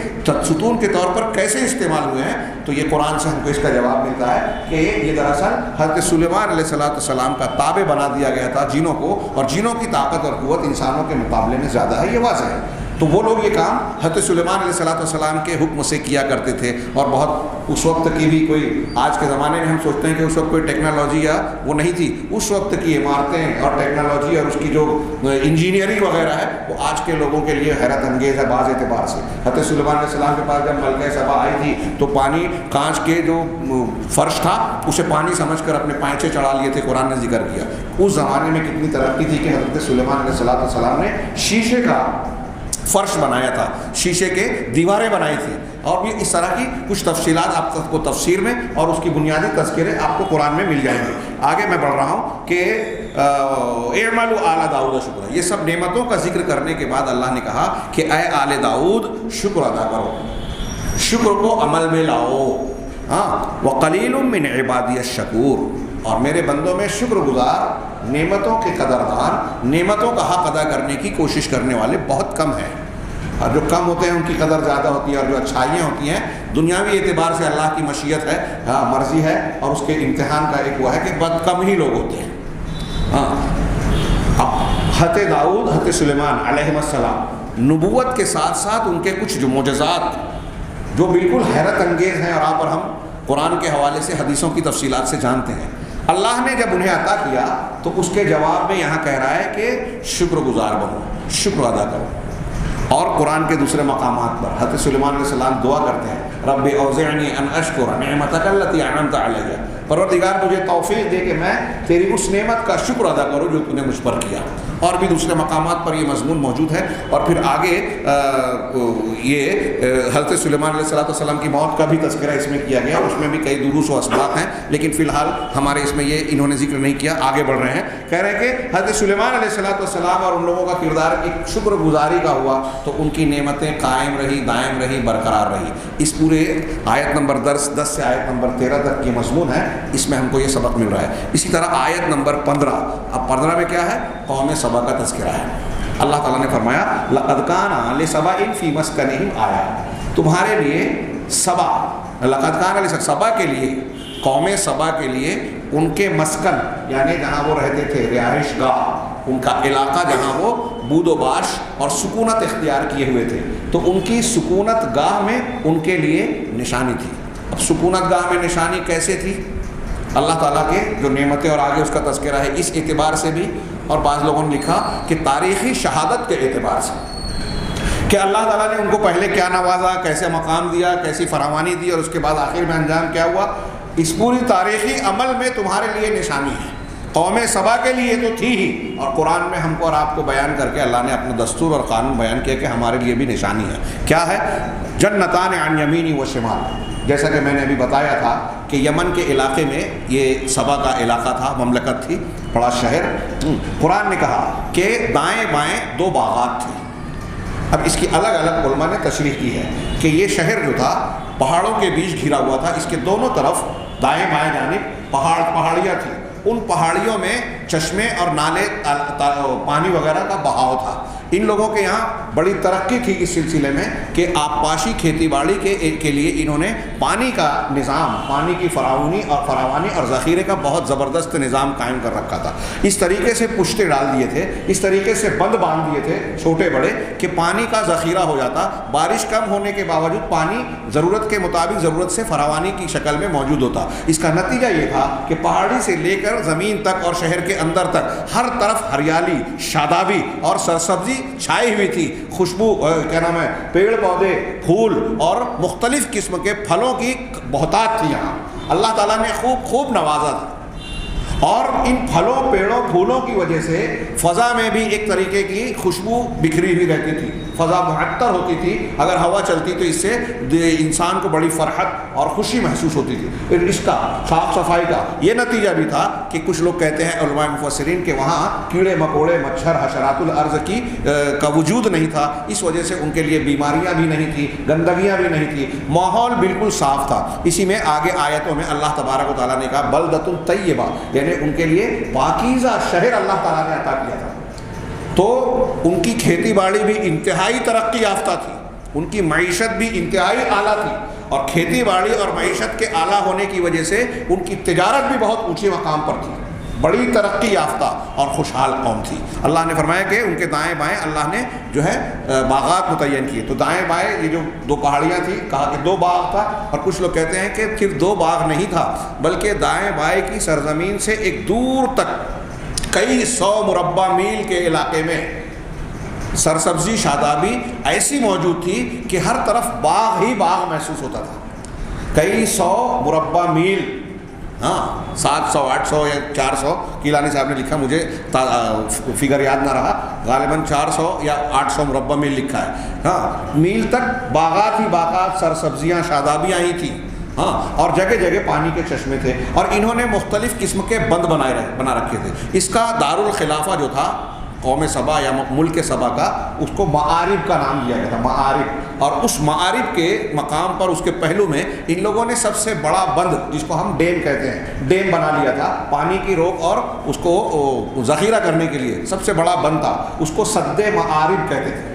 ستون کے طور پر کیسے استعمال ہوئے ہیں۔ تو یہ قرآن سے ہم کو اس کا جواب ملتا ہے کہ یہ دراصل حضرت سلیمان علیہ السلام کا تابع بنا دیا گیا تھا جنوں کو، اور جنوں کی طاقت اور قوت انسانوں کے مقابلے میں زیادہ ہے، یہ واضح ہے۔ تو وہ لوگ یہ کام حضرت سلیمان علیہ السلام کے حکم سے کیا کرتے تھے، اور بہت اس وقت کی بھی کوئی، آج کے زمانے میں ہم سوچتے ہیں کہ اس وقت کوئی ٹیکنالوجی یا وہ نہیں تھی، اس وقت کی عمارتیں اور ٹیکنالوجی اور اس کی جو انجینئرنگ وغیرہ ہے وہ آج کے لوگوں کے لیے حیرت انگیز ہے بعض اعتبار سے۔ حضرت سلیمان علیہ السلام کے پاس جب ملکہ سبا آئی تھی تو پانی، کانچ کے جو فرش تھا اسے پانی سمجھ کر اپنے پائچے چڑھا لیے تھے، قرآن نے ذکر کیا۔ اس زمانے میں کتنی ترقی تھی کہ حضرت سلیمان علیہ السلام نے شیشے کا فرش بنایا تھا، شیشے کے دیواریں بنائی تھی، اور بھی اس طرح کی کچھ تفصیلات آپ کو تفسیر میں اور اس کی بنیادی تذکرے آپ کو قرآن میں مل جائیں گے۔ آگے میں بڑھ رہا ہوں کہ اعملوا آل داؤد شکرا، یہ سب نعمتوں کا ذکر کرنے کے بعد اللہ نے کہا کہ اے آل داؤد شکر ادا کرو، شکر کو عمل میں لاؤ۔ ہاں، وقلیل من عبادی الشکور، اور میرے بندوں میں شکر گزار، نعمتوں کے قدردان، نعمتوں کا حق ادا کرنے کی کوشش کرنے والے بہت کم ہیں. اور جو کم ہوتے ہیں ان کی قدر زیادہ ہوتی ہے، اور جو اچھائیاں ہوتی ہیں دنیاوی اعتبار سے اللہ کی مشیت ہے، مرضی ہے، اور اس کے امتحان کا ایک وہ ہے کہ بد کم ہی لوگ ہوتے ہیں. اب حضرت داؤد، حضرت سلیمان علیہ السلام، نبوت کے ساتھ ساتھ ان کے کچھ جو معجزات جو بالکل حیرت انگیز ہیں، اور آپ اور ہم قرآن کے حوالے سے حدیثوں کی تفصیلات سے جانتے ہیں. اللہ نے جب انہیں عطا کیا تو اس کے جواب میں یہاں کہہ رہا ہے کہ شکر گزار بنو، شکر ادا کرو. اور قرآن کے دوسرے مقامات پر حضرت سلیمان علیہ السلام دعا کرتے ہیں، رب اوزعنی ان اشکر نعمتک التی انعمت علی، پروردگار مجھے توفیق دے کہ میں تیری اس نعمت کا شکر ادا کروں جو تو نے مجھ پر کیا. اور بھی دوسرے مقامات پر یہ مضمون موجود ہے. اور پھر آگے یہ حضرت سلیمان علیہ السلام کی موت کا بھی تذکرہ اس میں کیا گیا، اور اس میں بھی کئی دروس و اسباق ہیں، لیکن فی الحال ہمارے اس میں یہ انہوں نے ذکر نہیں کیا. آگے بڑھ رہے ہیں، کہہ رہے ہیں کہ حضرت سلیمان علیہ السلام اور ان لوگوں کا کردار ایک شکر گزاری کا ہوا تو ان کی نعمتیں قائم رہی، دائم رہی، برقرار رہی. اس پورے آیت نمبر 10 سے آیت نمبر 13 تک یہ مضمون ہے، اس میں ہم کو یہ سبق مل رہا ہے. اسی طرح آیت نمبر 15، اب 15 میں کیا ہے؟ قوم سبا کا تذکرہ ہے. اللہ تعالیٰ نے فرمایا لقد کان لسبأ فی مسکنہم آیۃ، تمہارے لیے سبا، لقد کان سبا کے لیے، قوم سبا کے لیے ان کے مسکن یعنی جہاں وہ رہتے تھے، رہائش گاہ، ان کا علاقہ جہاں وہ بود و باش اور سکونت اختیار کیے ہوئے تھے، تو ان کی سکونت گاہ میں ان کے لیے نشانی تھی. اب سکونت گاہ میں نشانی کیسے تھی؟ اللہ تعالیٰ کے جو نعمتیں، اور آگے اس کا تذکرہ ہے اس اعتبار سے بھی، اور بعض لوگوں نے لکھا کہ تاریخی شہادت کے اعتبار سے، کہ اللہ تعالیٰ نے ان کو پہلے کیا نوازا، کیسے مقام دیا، کیسی فراوانی دی، اور اس کے بعد آخر میں انجام کیا ہوا. اس پوری تاریخی عمل میں تمہارے لیے نشانی ہے. قوم سبا کے لیے تو تھی ہی، اور قرآن میں ہم کو اور آپ کو بیان کر کے اللہ نے اپنا دستور اور قانون بیان کیا کہ ہمارے لیے بھی نشانی ہے. کیا ہے؟ جنتان عن یمین و شمال. جیسا کہ میں نے ابھی بتایا تھا کہ یمن کے علاقے میں یہ سبا کا علاقہ تھا، مملکت تھی، بڑا شہر. قرآن نے کہا کہ دائیں بائیں 2 باغات تھے. اب اس کی الگ الگ علماء نے تشریح کی ہے کہ یہ شہر جو تھا پہاڑوں کے بیچ گھرا ہوا تھا. اس کے دونوں طرف دائیں بائیں جانب پہاڑیاں تھیں. ان پہاڑیوں میں چشمے اور نالے، پانی وغیرہ کا بہاؤ تھا. ان لوگوں کے یہاں بڑی ترقی تھی اس سلسلے میں کہ آبپاشی کھیتی باڑی کے لیے انہوں نے پانی کا نظام، پانی کی فراوانی اور ذخیرے کا بہت زبردست نظام قائم کر رکھا تھا. اس طریقے سے پشتے ڈال دیے تھے، اس طریقے سے بند باندھ دیے تھے چھوٹے بڑے کہ پانی کا ذخیرہ ہو جاتا. بارش کم ہونے کے باوجود پانی ضرورت کے مطابق، ضرورت سے فراوانی کی شکل میں موجود ہوتا. اس کا نتیجہ یہ تھا کہ پہاڑی سے لے کر زمین تک اور شہر کے اندر تک ہر طرف ہریالی، شادابی اور سرسبزی چھائی ہوئی تھی. خوشبو، کیا نام ہے، پیڑ پودے، پھول اور مختلف قسم کے پھلوں کی بہتات تھی. یہاں اللہ تعالیٰ نے خوب نوازا تھا. اور ان پھلوں، پیڑوں، پھولوں کی وجہ سے فضا میں بھی ایک طریقے کی خوشبو بکھری ہوئی رہتی تھی. فضا معطر ہوتی تھی. اگر ہوا چلتی تو اس سے انسان کو بڑی فرحت اور خوشی محسوس ہوتی تھی. پھر اس کا صاف صفائی کا یہ نتیجہ بھی تھا کہ کچھ لوگ کہتے ہیں علماء مفسرین کہ وہاں کیڑے مکوڑے، مچھر، حشرات الارض کا وجود نہیں تھا. اس وجہ سے ان کے لیے بیماریاں بھی نہیں تھیں، گندگیاں بھی نہیں تھیں، ماحول بالکل صاف تھا. اسی میں آگے آیتوں میں اللہ تبارک و تعالیٰ نے کہا بلدۃ طیبہ، یعنی ان کے لیے پاکیزہ شہر اللہ تعالیٰ نے عطا کیا تھا. تو ان کی کھیتی باڑی بھی انتہائی ترقی یافتہ تھی، ان کی معیشت بھی انتہائی اعلیٰ تھی، اور کھیتی باڑی اور معیشت کے اعلیٰ ہونے کی وجہ سے ان کی تجارت بھی بہت اونچے مقام پر تھی. بڑی ترقی یافتہ اور خوشحال قوم تھی. اللہ نے فرمایا کہ ان کے دائیں بائیں اللہ نے جو ہے باغات متعین کیے. تو دائیں بائیں یہ جو 2 پہاڑیاں تھیں، کہا کہ 2 باغ تھا. اور کچھ لوگ کہتے ہیں کہ پھر 2 باغ نہیں تھا، بلکہ دائیں بائیں کی سرزمین سے ایک دور تک کئی 100 مربع میل کے علاقے میں سرسبزی، شادابی ایسی موجود تھی کہ ہر طرف باغ ہی باغ محسوس ہوتا تھا. کئی 100 مربع میل، 700، 800 یا 400، کیلانی صاحب نے لکھا، مجھے فگر یاد نہ رہا، غالباً 400 یا 800 مربع میل لکھا ہے. میل تک باغات ہی باغات، سرسبزیاں، شادابیاں ہی تھیں. اور جگہ جگہ پانی کے چشمے تھے. اور انہوں نے مختلف قسم کے بند بنا رکھے تھے. اس کا دارالخلافہ جو تھا قوم سبا یا ملک سبا کا اس کو معارب کا نام دیا گیا تھا، معارب. اور اس معارب کے مقام پر اس کے پہلو میں ان لوگوں نے سب سے بڑا بند جس کو ہم ڈیم کہتے ہیں ڈیم بنا لیا تھا پانی کی روک اور اس کو ذخیرہ کرنے کے لیے. سب سے بڑا بند تھا، اس کو سد معارب کہتے تھے،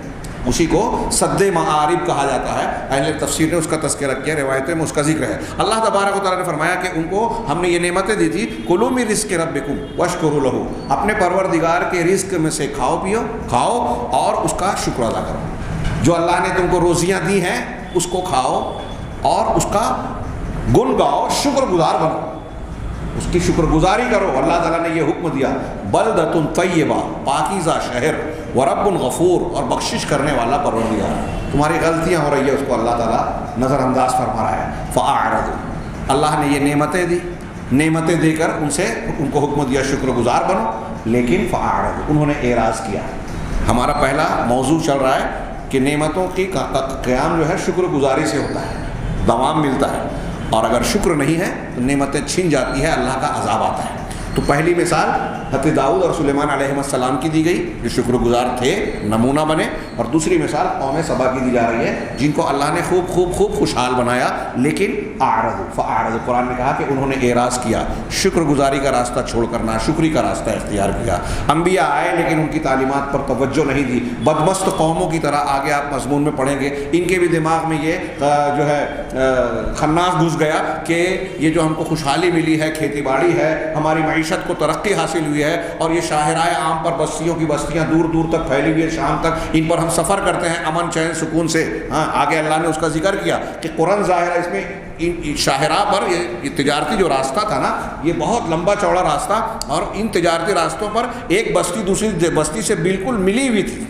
اسی کو سد معارب کہا جاتا ہے. اہل تفسیر نے اس کا تذکرہ کیا، روایتوں میں اس کا ذکر ہے. اللہ تبارک و تعالیٰ نے فرمایا کہ ان کو ہم نے یہ نعمتیں دی تھی، کلوا من رزق ربکم واشکروا لہ، اپنے پروردگار کے رزق میں سے کھاؤ اور اس کا شکر ادا کرو. جو اللہ نے تم کو روزیاں دی ہیں اس کو کھاؤ اور اس کا گن گاؤ، شکر گزار بنو، اس کی شکر گزاری کرو. اللہ تعالیٰ نے یہ حکم دیا، بلدۃ طیبہ، پاکیزہ شہر، ورب غفور، اور بخشش کرنے والا پروردگار. تمہاری غلطیاں ہو رہی ہے اس کو اللہ تعالیٰ نظر انداز فرما رہا ہے. فاعرضوا، اللہ نے یہ نعمتیں دی، نعمتیں دے کر ان کو حکم دیا شکر گزار بنو، لیکن فاعرضوا، انہوں نے اعراض کیا. ہمارا پہلا موضوع چل رہا ہے کہ نعمتوں کی قیام جو ہے شکر گزاری سے ہوتا ہے، دوام ملتا ہے، اور اگر شکر نہیں ہے تو نعمتیں چھن جاتی ہے، اللہ کا عذاب آتا ہے. تو پہلی مثال حضرت داؤد اور سلیمان علیہ السلام کی دی گئی جو شکر گزار تھے، نمونہ بنے. اور دوسری مثال قوم سبا کی دی جا رہی ہے جن کو اللہ نے خوب خوشحال بنایا، لیکن فاعرضوا، قرآن نے کہا کہ انہوں نے اعراض کیا، شکر گزاری کا راستہ چھوڑ کر ناشکری کا راستہ اختیار کیا. انبیاء آئے لیکن ان کی تعلیمات پر توجہ نہیں دی، بدمست قوموں کی طرح. آگے آپ مضمون میں پڑھیں گے ان کے بھی دماغ میں یہ جو ہے خناس گھس گیا کہ یہ جو ہم کو خوشحالی ملی ہے، کھیتی باڑی ہے، ہماری معیشت کو ترقی حاصل ہوئی ہے، اور یہ شاہراہ عام پر بستیوں کی بستیاں دور دور تک پھیلی ہوئی ہے، شام تک ان پر ہم سفر کرتے ہیں امن چین سکون سے. آگے اللہ نے اس کا ذکر کیا کہ قرآن ظاہر ہے اس میں ان شاہراہ پر یہ تجارتی جو راستہ تھا نا، یہ بہت لمبا چوڑا راستہ، اور ان تجارتی راستوں پر ایک بستی دوسری بستی سے بالکل ملی ہوئی تھی.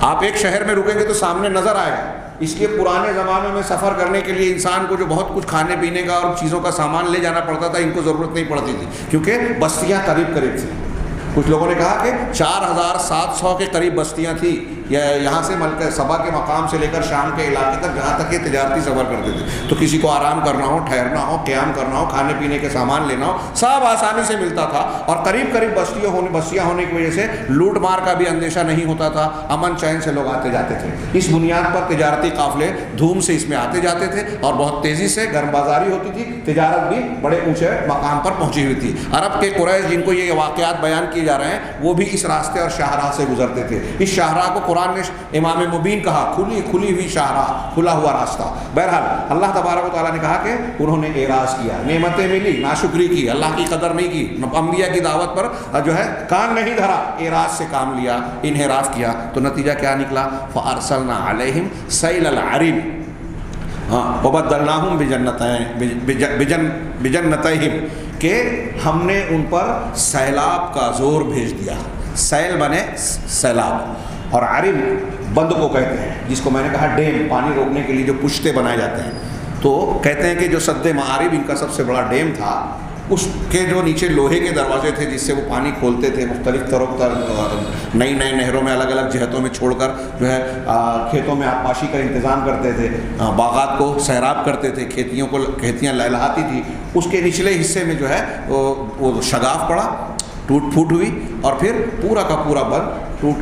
آپ ایک شہر میں رکیں گے تو سامنے نظر آئے گا. اس لیے پرانے زمانوں میں سفر کرنے کے لیے انسان کو جو بہت کچھ کھانے پینے کا اور چیزوں کا سامان لے جانا پڑتا تھا، ان کو ضرورت نہیں پڑتی تھی کیونکہ بستیاں قریب تھیں. کچھ لوگوں نے کہا کہ 4700 کے قریب بستیاں تھیں یہاں سے ملک سبا کے مقام سے لے کر شام کے علاقے تک، جہاں تک یہ تجارتی سفر کرتے تھے. تو کسی کو آرام کرنا ہو، ٹھہرنا ہو، قیام کرنا ہو، کھانے پینے کے سامان لینا ہو، سب آسانی سے ملتا تھا. اور قریب بستیاں ہونے کی وجہ سے لوٹ مار کا بھی اندیشہ نہیں ہوتا تھا، امن چین سے لوگ آتے جاتے تھے. اس بنیاد پر تجارتی قافلے دھوم سے اس میں آتے جاتے تھے اور بہت تیزی سے گرم بازاری ہوتی تھی، تجارت بھی بڑے اونچے مقام پر پہنچی ہوئی تھی. عرب کے قریش جن کو یہ واقعات بیان کیے جا رہے ہیں وہ بھی اس راستے اور شاہراہ سے گزرتے تھے. اس شاہراہ کو قرآن نے امام مبین کہا، کھلی ہوئی شاہراہ، کھلا ہوا راستہ. بہرحال اللہ تبارک و تعالیٰ نے کہا کہ انہوں نے اعراض کیا، نعمتیں ملی، ناشکری کی، اللہ کی قدر نہیں کی، انبیاء کی دعوت پر جو ہے کان نہیں دھرا، اعراض سے کام لیا، انحراف کیا. تو نتیجہ کیا نکلا؟ فارسلنا علیہم سیل العرم وبدلناہم بجنتیہم، کہ ہم نے ان پر سیلاب کا زور بھیج دیا. سیل بنے سیلاب، اور عرم بند کو کہتے ہیں جس کو میں نے کہا ڈیم، پانی روکنے کے لیے جو پشتے بنائے جاتے ہیں. تو کہتے ہیں کہ جو سد معارب ان کا سب سے بڑا ڈیم تھا، اس کے جو نیچے لوہے کے دروازے تھے جس سے وہ پانی کھولتے تھے، مختلف نئی نہروں میں الگ الگ جہتوں میں چھوڑ کر جو ہے کھیتوں میں آبپاشی کا انتظام کرتے تھے، باغات کو سیراب کرتے تھے، کھیتیاں لہلہاتی تھی. اس کے نچلے حصے میں جو ہے وہ شگاف پڑا، ٹوٹ پھوٹ ہوئی، اور پھر پورا کا پورا بند ٹوٹ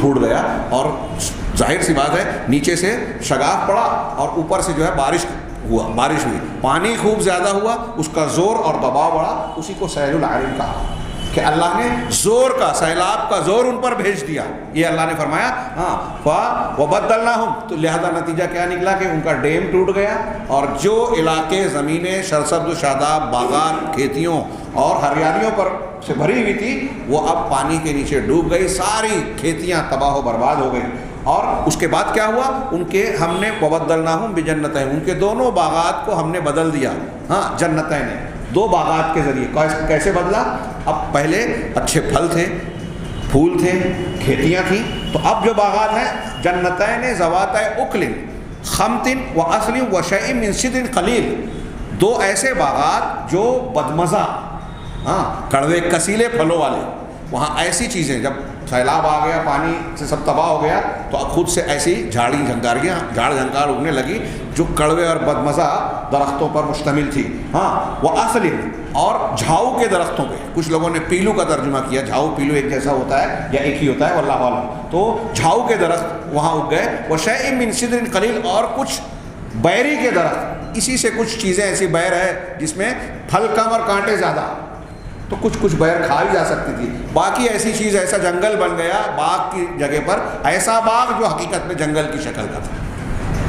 پھوٹ گیا. اور ظاہر سی بات ہے نیچے سے شگاف پڑا اور اوپر سے جو ہے بارش ہوئی، پانی خوب زیادہ ہوا، اس کا زور اور دباؤ بڑھا. اسی کو سیل العرم کہا کہ اللہ نے زور کا، سیلاب کا زور ان پر بھیج دیا. یہ اللہ نے فرمایا وبدلناہم. تو لہذا نتیجہ کیا نکلا کہ ان کا ڈیم ٹوٹ گیا، اور جو علاقے زمینیں سرسبز و شاداب باغات، کھیتیوں اور ہریالیوں پر سے بھری ہوئی تھی، وہ اب پانی کے نیچے ڈوب گئی، ساری کھیتیاں تباہ و برباد ہو گئی. اور اس کے بعد کیا ہوا؟ ہم نے وبدلناہم بجنتین، ان کے دونوں باغات کو ہم نے بدل دیا. جنتین، دو باغات کے ذریعے. کیسے بدلا؟ اب پہلے اچھے پھل تھے، پھول تھے، کھیتیاں تھیں، تو اب جو باغات ہیں جنتین ذواتہ اکل خمط واصل وشیء من صدر قلیل، دو ایسے باغات جو بدمزہ، کڑوے کسیلے پھلوں والے. وہاں ایسی چیزیں، جب سیلاب آ گیا، پانی سے سب تباہ ہو گیا، تو اب خود سے ایسی جھاڑ جھنکار اگنے لگی جو کڑوے اور بدمزہ درختوں پر مشتمل تھی. وہ اصل اور جھاؤ کے درختوں پہ. کچھ لوگوں نے پیلو کا ترجمہ کیا, جھاؤ پیلو ایک جیسا ہوتا ہے یا ایک ہی ہوتا ہے واللہ اعلم. تو جھاؤ کے درخت وہاں اگ گئے. وشیء من سدر قلیل, اور کچھ بیری کے درخت, اسی سے کچھ چیزیں ایسی بیر ہے جس میں پھل کم اور کانٹے زیادہ, تو کچھ بیر کھائی جا سکتی تھی. باقی ایسی چیز, ایسا جنگل بن گیا باغ کی جگہ پر, ایسا باغ جو حقیقت میں جنگل کی شکل کا تھا.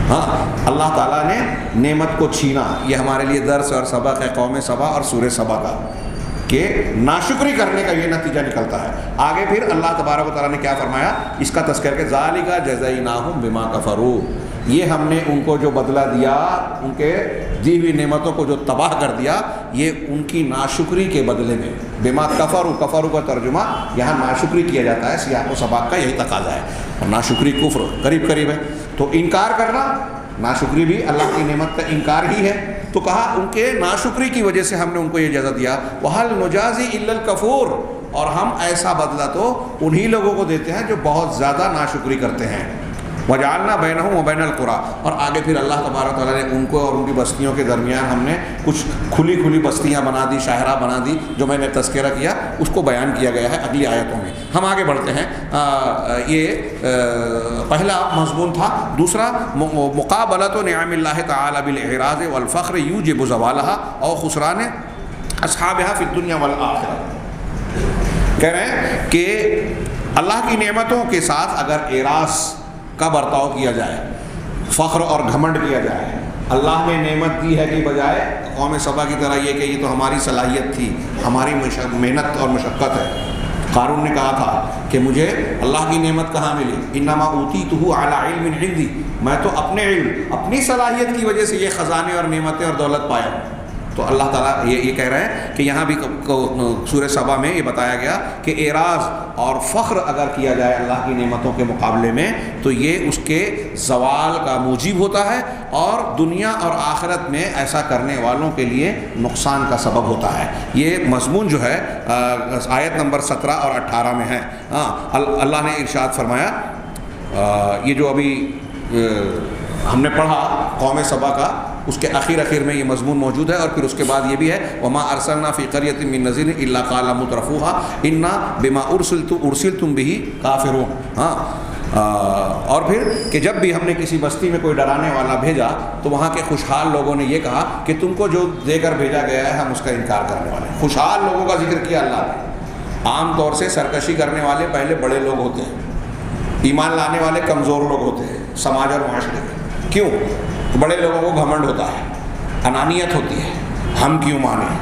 ہاں, اللہ تعالیٰ نے نعمت کو چھینا. یہ ہمارے لیے درس اور سبق ہے قوم سبا اور سورہ سبا کا, کہ ناشکری کرنے کا یہ نتیجہ نکلتا ہے. آگے پھر اللہ تبارک و تعالیٰ نے کیا فرمایا اس کا تذکر کہ ذالک جزیناہم بما کفروا, یہ ہم نے ان کو جو بدلہ دیا, ان کے دی ہوئی نعمتوں کو جو تباہ کر دیا, یہ ان کی ناشکری کے بدلے میں. بما کفروا, کفروا کا ترجمہ یہاں ناشکری کیا جاتا ہے, سیاق و سباق کا یہی تقاضا ہے. اور ناشکری کفر قریب قریب ہے, تو انکار کرنا ناشکری بھی اللہ کی نعمت کا انکار ہی ہے. تو کہا ان کے ناشکری کی وجہ سے ہم نے ان کو یہ جزا دیا. وَهَلْ نُجَازِي إِلَّا الْكَفُورَ, اور ہم ایسا بدلہ تو انہی لوگوں کو دیتے ہیں جو بہت زیادہ ناشکری کرتے ہیں. وَجَعَلْنَا بَيْنَهُمْ وَبَيْنَ الْقُرَىٰ, اور آگے پھر اللہ تبارک تعالیٰ نے ان کو اور ان کی بستیوں کے درمیان ہم نے کچھ کھلی کھلی بستیاں بنا دی, شاہراہ بنا دی, جو میں نے تذکرہ کیا اس کو بیان کیا گیا ہے اگلی آیتوں میں. ہم آگے بڑھتے ہیں. یہ پہلا مضمون تھا. دوسرا مقابلۃ نعم اللہ تعالیٰ بالاعراض والفخر یوجب زوالها او خسران اصحابها فی الدنیا والآخرہ. کہہ رہے ہیں کہ اللہ کی نعمتوں کے ساتھ اگر اعراض کا برتاؤ کیا جائے, فخر اور گھمنڈ کیا جائے, اللہ نے نعمت دی ہے کہ بجائے قوم سبا کی طرح یہ کہ یہ تو ہماری صلاحیت تھی, ہماری محنت اور مشقت ہے. قارون نے کہا تھا کہ مجھے اللہ کی نعمت کہاں ملی, انما اوتیتہ علی علم عندی, میں تو اپنے علم اپنی صلاحیت کی وجہ سے یہ خزانے اور نعمتیں اور دولت پایا ہوں. تو اللہ تعالیٰ یہ کہہ رہے ہیں کہ یہاں بھی سورہ سبا میں یہ بتایا گیا کہ اعراض اور فخر اگر کیا جائے اللہ کی نعمتوں کے مقابلے میں تو یہ اس کے زوال کا موجب ہوتا ہے, اور دنیا اور آخرت میں ایسا کرنے والوں کے لیے نقصان کا سبب ہوتا ہے. یہ مضمون جو ہے آیت نمبر 17 اور 18 میں ہے. اللہ نے ارشاد فرمایا, یہ جو ابھی ہم نے پڑھا قوم سبا کا, اس کے آخر میں یہ مضمون موجود ہے. اور پھر اس کے بعد یہ بھی ہے وما ارسلنا فی قریۃ من نذیر الا قال مترفوها انا بما ارسلتم به کافرون. اور پھر کہ جب بھی ہم نے کسی بستی میں کوئی ڈرانے والا بھیجا تو وہاں کے خوشحال لوگوں نے یہ کہا کہ تم کو جو دے کر بھیجا گیا ہے ہم اس کا انکار کرنے والے ہیں. خوشحال لوگوں کا ذکر کیا اللہ نے. عام طور سے سرکشی کرنے والے پہلے بڑے لوگ ہوتے ہیں, ایمان لانے والے کمزور لوگ ہوتے ہیں سماج اور معاشرے کے. کیوں؟ بڑے لوگوں کو گھمنڈ ہوتا ہے, انانیت ہوتی ہے, ہم کیوں مانیں.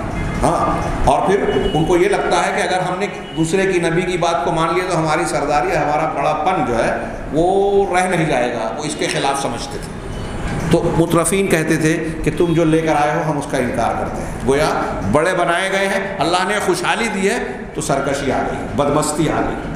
اور پھر ان کو یہ لگتا ہے کہ اگر ہم نے دوسرے کی نبی کی بات کو مان لیا تو ہماری سرداری, ہمارا بڑا پن جو ہے وہ رہ نہیں جائے گا. وہ اس کے خلاف سمجھتے تھے. تو مترفین کہتے تھے کہ تم جو لے کر آئے ہو ہم اس کا انکار کرتے ہیں. گویا بڑے بنائے گئے ہیں, اللہ نے خوشحالی دی ہے تو سرکشی آ گئی, بدمستی آ گئی.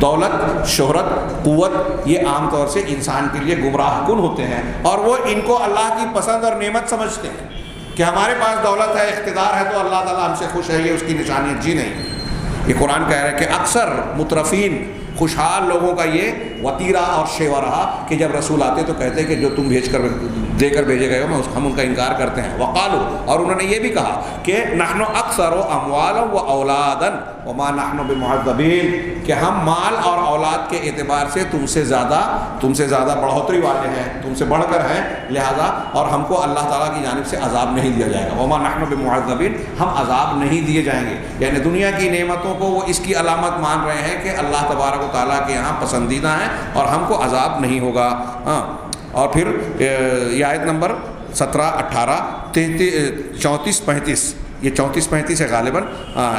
دولت, شہرت, قوت یہ عام طور سے انسان کے لیے گمراہ کن ہوتے ہیں, اور وہ ان کو اللہ کی پسند اور نعمت سمجھتے ہیں کہ ہمارے پاس دولت ہے, اقتدار ہے تو اللہ تعالیٰ ہم سے خوش ہے. یہ اس کی نشانیت جی نہیں. یہ قرآن کہہ رہا ہے کہ اکثر مترفین خوشحال لوگوں کا یہ وطیرہ اور شیوا رہا کہ جب رسول آتے تو کہتے کہ جو تم دے کر بھیجے گئے ہو ہم ان کا انکار کرتے ہیں. وقالو, اور انہوں نے یہ بھی کہا کہ نحن اکثر اموالا و اولادا وما نحن بمعذبین, کہ ہم مال اور اولاد کے اعتبار سے تم سے زیادہ بڑھوتری والے ہیں, تم سے بڑھ کر ہیں, لہذا اور ہم کو اللہ تعالیٰ کی جانب سے عذاب نہیں دیا جائے گا. وما نحن بمعذبین, ہم عذاب نہیں دیے جائیں گے. یعنی دنیا کی نعمتوں کو وہ اس کی علامت مان رہے ہیں کہ اللہ تبارک و تعالیٰ کے یہاں پسندیدہ ہیں اور ہم کو عذاب نہیں ہوگا. اور پھر یہ آیت نمبر 17, 18, 34, 35, یہ 34, 35 ہے غالباً,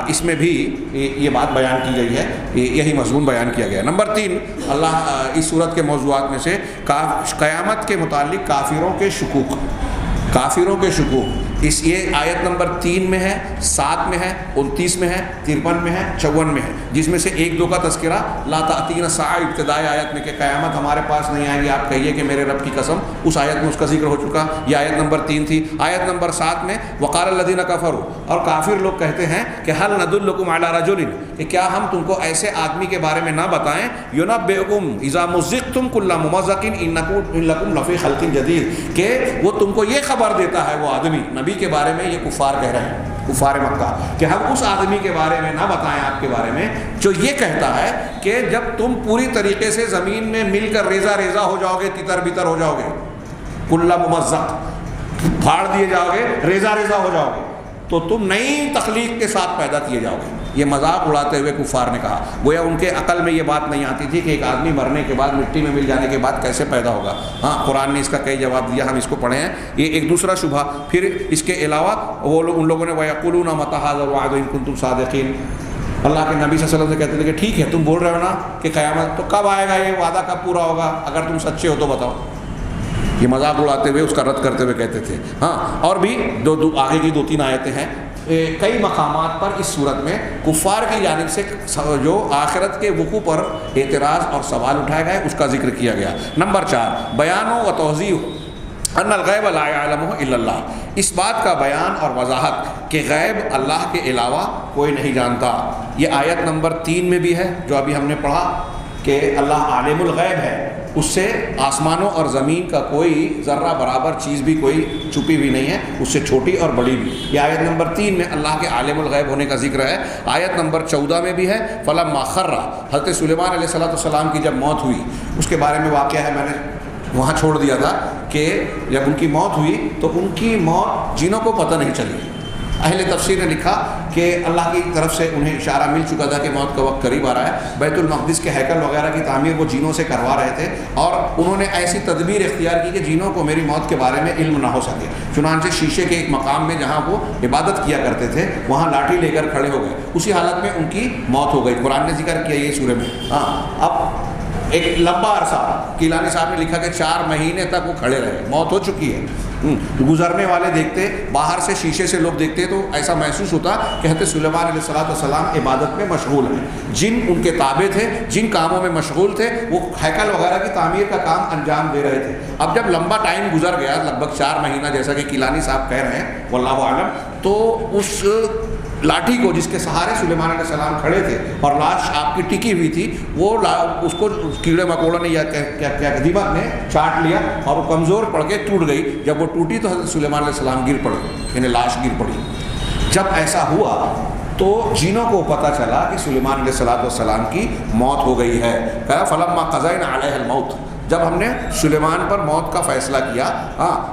اس میں بھی یہ بات بیان کی گئی ہے, یہی مضمون بیان کیا گیا ہے. نمبر 3, اللہ اس صورت کے موضوعات میں سے قیامت کے متعلق کافروں کے شکوک. یہ آیت نمبر 3 میں ہے, 7 میں ہے, 29 میں ہے, 53 میں ہے, 54 میں ہے, جس میں سے 1-2 کا تذکرہ لا تأتین الساعہ ابتدائی آیت میں کہ قیامت ہمارے پاس نہیں آئے گی, آپ کہیے کہ میرے رب کی قسم, اس آیت میں اس کا ذکر ہو چکا. یہ آیت نمبر 3 تھی. آیت نمبر 7 میں وقال الذین کفروا, اور کافر لوگ کہتے ہیں کہ حل ندلکم علی رجل, کہ کیا ہم تم کو ایسے آدمی کے بارے میں نہ بتائیں, ینبئکم اذا مزقتم کل ممزق انکم لفی خلق جدید, کہ وہ تم کو یہ خبر دیتا ہے, وہ آدمی نبی کے بارے میں یہ کفار کہہ رہے ہیں کفار مکہ کہ ہم اس آدمی کے بارے میں نہ بتائیں آپ کے بارے میں جو یہ کہتا ہے کہ جب تم پوری طریقے سے زمین میں مل کر ریزہ ریزہ ہو جاؤ گے، تتر بتر ہو جاؤ گے، کلّ ممزق پھاڑ دیے جاؤ گے، ریزہ ریزہ ہو جاؤ گے، تو تم نئی تخلیق کے ساتھ پیدا کیے جاؤ گے. یہ مذاق اڑاتے ہوئے کفار نے کہا، گویا ان کے عقل میں یہ بات نہیں آتی تھی کہ ایک آدمی مرنے کے بعد مٹی میں مل جانے کے بعد کیسے پیدا ہوگا. ہاں قرآن نے اس کا کئی جواب دیا، ہم اس کو پڑھے ہیں. یہ ایک دوسرا شبہ. پھر اس کے علاوہ وہ لوگ، ان لوگوں نے وَيَقُولُونَ مَتَىٰ هَٰذَا الْوَعْدُ إِن كُنتُمْ صَادِقِينَ، اللہ کے نبی صلی اللہ علیہ وسلم سے کہتے تھے کہ ٹھیک ہے تم بول رہے ہو نا کہ قیامت، تو کب آئے گا یہ وعدہ، کب پورا ہوگا، اگر تم سچے ہو تو بتاؤ. یہ مذاق اڑاتے ہوئے اس کا رد کرتے ہوئے کہتے تھے. ہاں اور بھی آگے کی 2-3 آیتیں ہیں. کئی مقامات پر اس صورت میں کفار کی جانب سے جو آخرت کے وقوع پر اعتراض اور سوال اٹھائے گئے اس کا ذکر کیا گیا. نمبر 4، بیان و توضیح ان الغیب لا یعلمہ الا اللہ، اس بات کا بیان اور وضاحت کہ غیب اللہ کے علاوہ کوئی نہیں جانتا. یہ آیت نمبر 3 میں بھی ہے جو ابھی ہم نے پڑھا کہ اللہ عالم الغیب ہے، اس سے آسمانوں اور زمین کا کوئی ذرہ برابر چیز بھی کوئی چھپی ہوئی نہیں ہے، اس سے چھوٹی اور بڑی بھی. یہ آیت نمبر 3 میں اللہ کے عالم الغیب ہونے کا ذکر ہے. آیت نمبر 14 میں بھی ہے فلما خر، حضرت سلیمان علیہ السلام کی جب موت ہوئی، اس کے بارے میں واقعہ ہے، میں نے وہاں چھوڑ دیا تھا کہ جب ان کی موت ہوئی تو ان کی موت جنوں کو پتہ نہیں چلی. اہل تفسیر نے لکھا کہ اللہ کی طرف سے انہیں اشارہ مل چکا تھا کہ موت کا وقت قریب آ رہا ہے. بیت المقدس کے ہیکل وغیرہ کی تعمیر وہ جنوں سے کروا رہے تھے، اور انہوں نے ایسی تدبیر اختیار کی کہ جنوں کو میری موت کے بارے میں علم نہ ہو سکے. چنانچہ شیشے کے ایک مقام میں جہاں وہ عبادت کیا کرتے تھے وہاں لاٹھی لے کر کھڑے ہو گئے. اسی حالت میں ان کی موت ہو گئی. قرآن نے ذکر کیا یہ سورہ میں. ہاں اب ایک لمبا عرصہ کیلانی صاحب نے لکھا کہ 4 مہینے تک وہ کھڑے رہے، موت ہو چکی ہے. گزرنے والے دیکھتے، باہر سے شیشے سے لوگ دیکھتے تو ایسا محسوس ہوتا کہ حضرت سلیمان علیہ السلام عبادت میں مشغول ہیں. جن ان کے تابع تھے، جن کاموں میں مشغول تھے، وہ ہیکل وغیرہ کی تعمیر کا کام انجام دے رہے تھے. اب جب لمبا ٹائم گزر گیا، لگ بھگ 4 مہینہ جیسا کہ کیلانی صاحب کہہ رہے ہیں واللہ اعلم، تو اس لاٹھی کو جس کے سہارے سلیمان علیہ السلام کھڑے تھے اور لاش آپ کی ٹکی ہوئی تھی، وہ اس کو کیڑے مکوڑوں نے یا دیمک نے چاٹ لیا اور وہ کمزور پڑ کے ٹوٹ گئی. جب وہ ٹوٹی تو حضرت سلیمان علیہ السلام گر پڑے، یعنی لاش گر پڑی. جب ایسا ہوا تو جنوں کو پتہ چلا کہ سلیمان علیہ السلام کی موت ہو گئی ہے. کہا فلما قضینا علیہ الموت، جب ہم نے سلیمان پر موت کا فیصلہ کیا،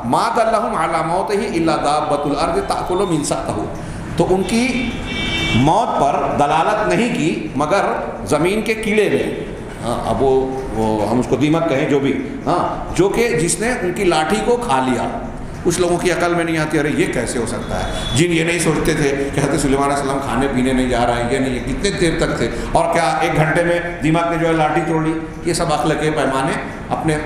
ما دلہم علی موتہ الا دابۃ الارض تأکل من سأتہ، تو ان کی موت پر دلالت نہیں کی مگر زمین کے کیڑے نے. اب وہ ہم اس کو دیمک کہیں جو بھی، جو کہ جس نے ان کی لاٹھی کو کھا لیا. کچھ لوگوں کی عقل میں نہیں آتی، ارے یہ کیسے ہو سکتا ہے. جن یہ نہیں سوچتے تھے کہ حضرت سلیمان علیہ السلام کھانے پینے نہیں جا رہا ہے، یہ نہیں، یہ کتنے دیر تک تھے، اور کیا 1 گھنٹے میں دیمک نے جو ہے لاٹھی توڑ لی. یہ سب عقل کے پیمانے اپنے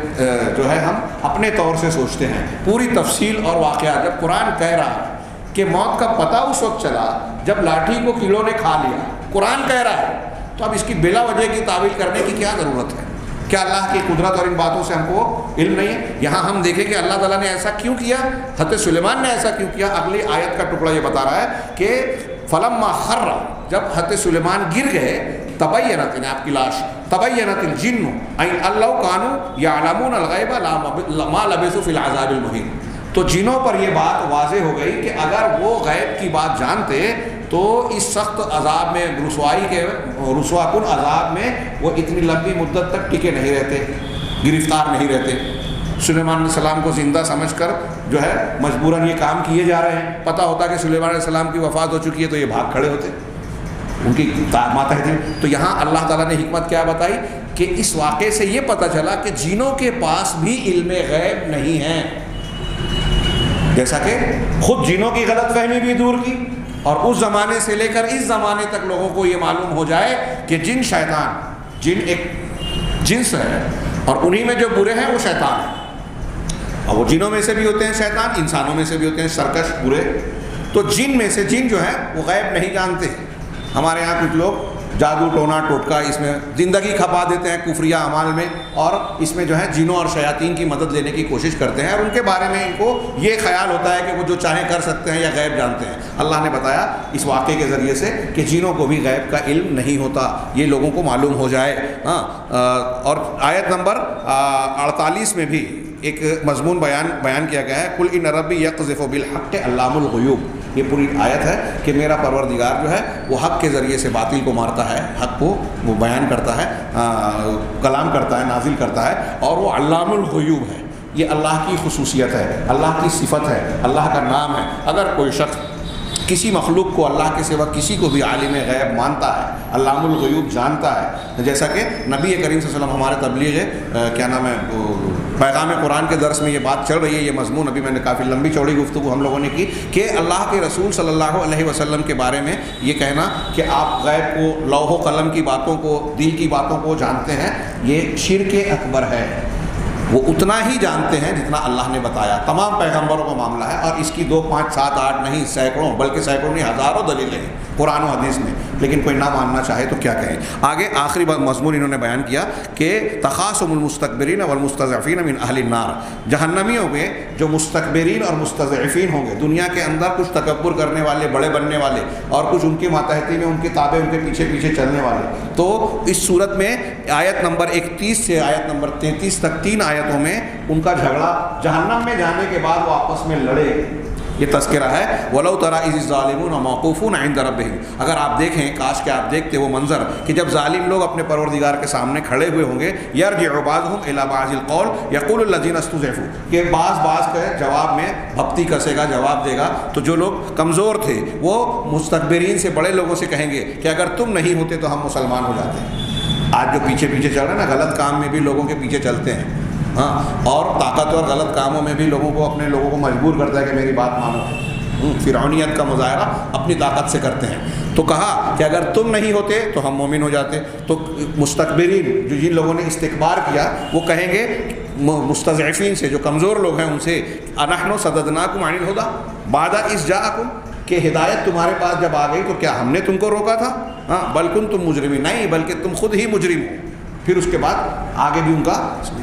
جو ہے ہم اپنے طور سے سوچتے ہیں. پوری تفصیل اور واقعات جب قرآن کہہ رہا ہے کہ موت کا پتہ اس وقت چلا جب لاٹھی کو کیڑوں نے کھا لیا، قرآن کہہ رہا ہے، تو اب اس کی بلا وجہ کی تعویل کرنے کی کیا ضرورت ہے؟ کیا اللہ کی قدرت اور ان باتوں سے ہم کو علم نہیں ہے؟ یہاں ہم دیکھیں کہ اللہ تعالیٰ نے ایسا کیوں کیا، حضرت سلیمان نے ایسا کیوں کیا. اگلی آیت کا ٹکڑا یہ بتا رہا ہے کہ فلما خر، جب حضرت سلیمان گر گئے، تبینت، یعنی آپ کی لاش، تبینت الجن ان لو کانوا یعلمون الغیب ما لبثوا فی العذاب المہین. تو جنوں پر یہ بات واضح ہو گئی کہ اگر وہ غیب کی بات جانتے تو اس سخت عذاب میں، رسوائی کے رسوا کن عذاب میں وہ اتنی لمبی مدت تک ٹکے نہیں رہتے، گرفتار نہیں رہتے. سلیمان علیہ السلام کو زندہ سمجھ کر جو ہے مجبوراً یہ کام کیے جا رہے ہیں. پتہ ہوتا کہ سلیمان علیہ السلام کی وفات ہو چکی ہے تو یہ بھاگ کھڑے ہوتے، ان کی ماتحت. تو یہاں اللہ تعالیٰ نے حکمت کیا بتائی کہ اس واقعے سے یہ پتہ چلا کہ جنوں کے پاس بھی علم غیب نہیں ہے. جیسا کہ خود جنوں کی غلط فہمی بھی دور کی، اور اس زمانے سے لے کر اس زمانے تک لوگوں کو یہ معلوم ہو جائے کہ جن شیطان، جن ایک جنس ہے اور انہی میں جو برے ہیں وہ شیطان ہیں. اور وہ جنوں میں سے بھی ہوتے ہیں شیطان، انسانوں میں سے بھی ہوتے ہیں سرکش برے. تو جن میں سے جن جو ہیں وہ غیب نہیں جانتے. ہمارے یہاں کچھ لوگ جادو ٹونا ٹوٹکا اس میں زندگی کھپا دیتے ہیں کفریہ اعمال میں، اور اس میں جو ہے جنوں اور شیاطین کی مدد لینے کی کوشش کرتے ہیں، اور ان کے بارے میں ان کو یہ خیال ہوتا ہے کہ وہ جو چاہیں کر سکتے ہیں یا غیب جانتے ہیں. اللہ نے بتایا اس واقعے کے ذریعے سے کہ جنوں کو بھی غیب کا علم نہیں ہوتا، یہ لوگوں کو معلوم ہو جائے. اور آیت نمبر 48 میں بھی ایک مضمون بیان کیا گیا ہے، قل ان ربی یقذف بالحق علام الغیوب. یہ پوری آیت ہے کہ میرا پروردگار جو ہے وہ حق کے ذریعے سے باطل کو مارتا ہے، حق کو وہ بیان کرتا ہے، کلام کرتا ہے، نازل کرتا ہے، اور وہ علام الغیوب ہے۔ یہ اللہ کی خصوصیت ہے، اللہ کی صفت ہے، اللہ کا نام ہے۔ اگر کوئی شخص کسی مخلوق کو اللہ کے سوا کسی کو بھی عالم غیب مانتا ہے، علام الغیوب جانتا ہے، جیسا کہ نبی کریم صلی اللہ علیہ وسلم ہمارے تبلیغ کیا نام ہے پیغام قرآن کے درس میں یہ بات چل رہی ہے، یہ مضمون ابھی میں نے کافی لمبی چوڑی گفتگو ہم لوگوں نے کی کہ اللہ کے رسول صلی اللہ علیہ وسلم کے بارے میں یہ کہنا کہ آپ غیب کو، لوح و قلم کی باتوں کو، دل کی باتوں کو جانتے ہیں، یہ شرک اکبر ہے۔ وہ اتنا ہی جانتے ہیں جتنا اللہ نے بتایا، تمام پیغمبروں کا معاملہ ہے، اور اس کی 2 5 7 8 نہیں، سینکڑوں بلکہ سینکڑوں نہیں ہزاروں دلیلیں ہیں قرآن و حدیث میں، لیکن کوئی نہ ماننا چاہے تو کیا کہیں۔ آگے آخری مضمون انہوں نے بیان کیا کہ تخاصم المستکبرین والمستضعفین من اہل النار، جہنمیوں میں جو مستکبرین اور مستضعفین ہوں گے، دنیا کے اندر کچھ تکبر کرنے والے، بڑے بننے والے، اور کچھ ان کے ماتحتی میں ان کے تابع، ان کے پیچھے پیچھے چلنے والے، تو اس صورت میں آیت نمبر 31 سے آیت نمبر 33 تک 3 آیتوں میں ان کا جھگڑا جہنم میں جانے کے بعد وہ آپس میں لڑے، یہ تذکرہ ہے۔ وَلَوْ تَرَىٰ إِذِ الظَّالِمُونَ مَوْقُوفُونَ عِندَ رَبِّهِمْ، اگر آپ دیکھیں، کاش کہ آپ دیکھتے وہ منظر کہ جب ظالم لوگ اپنے پروردگار کے سامنے کھڑے ہوئے ہوں گے، يَرْجِعُ بَعْضُهُمْ إِلَىٰ بَعْضِ الْقَوْلِ يَقُولُ الَّذِينَ اسْتُضْعِفُوا، کہ بعض کے جواب میں بھپتی کسے گا، جواب دے گا، تو جو لوگ کمزور تھے وہ مستکبرین سے، بڑے لوگوں سے کہیں گے کہ اگر تم نہیں ہوتے تو ہم مسلمان ہو جاتے۔ آج جو پیچھے پیچھے چل رہے ہیں نا، غلط کام میں بھی لوگوں کے پیچھے چلتے ہیں، ہاں، اور طاقتور غلط کاموں میں بھی لوگوں کو، اپنے لوگوں کو مجبور کرتا ہے کہ میری بات مانو، فرعونیت کا مظاہرہ اپنی طاقت سے کرتے ہیں۔ تو کہا کہ اگر تم نہیں ہوتے تو ہم مومن ہو جاتے۔ تو مستکبرین، جو جن لوگوں نے استکبار کیا، وہ کہیں گے مستضعفین سے، جو کمزور لوگ ہیں، ان سے انحن صددناکم عن الہدی بعد اذ جاءکم، کہ ہدایت تمہارے پاس جب آ گئی تو کیا ہم نے تم کو روکا تھا؟ ہاں، بل کنتم مجرمین، نہیں بلکہ تم خود ہی مجرم ہو۔ پھر اس کے بعد آگے بھی ان کا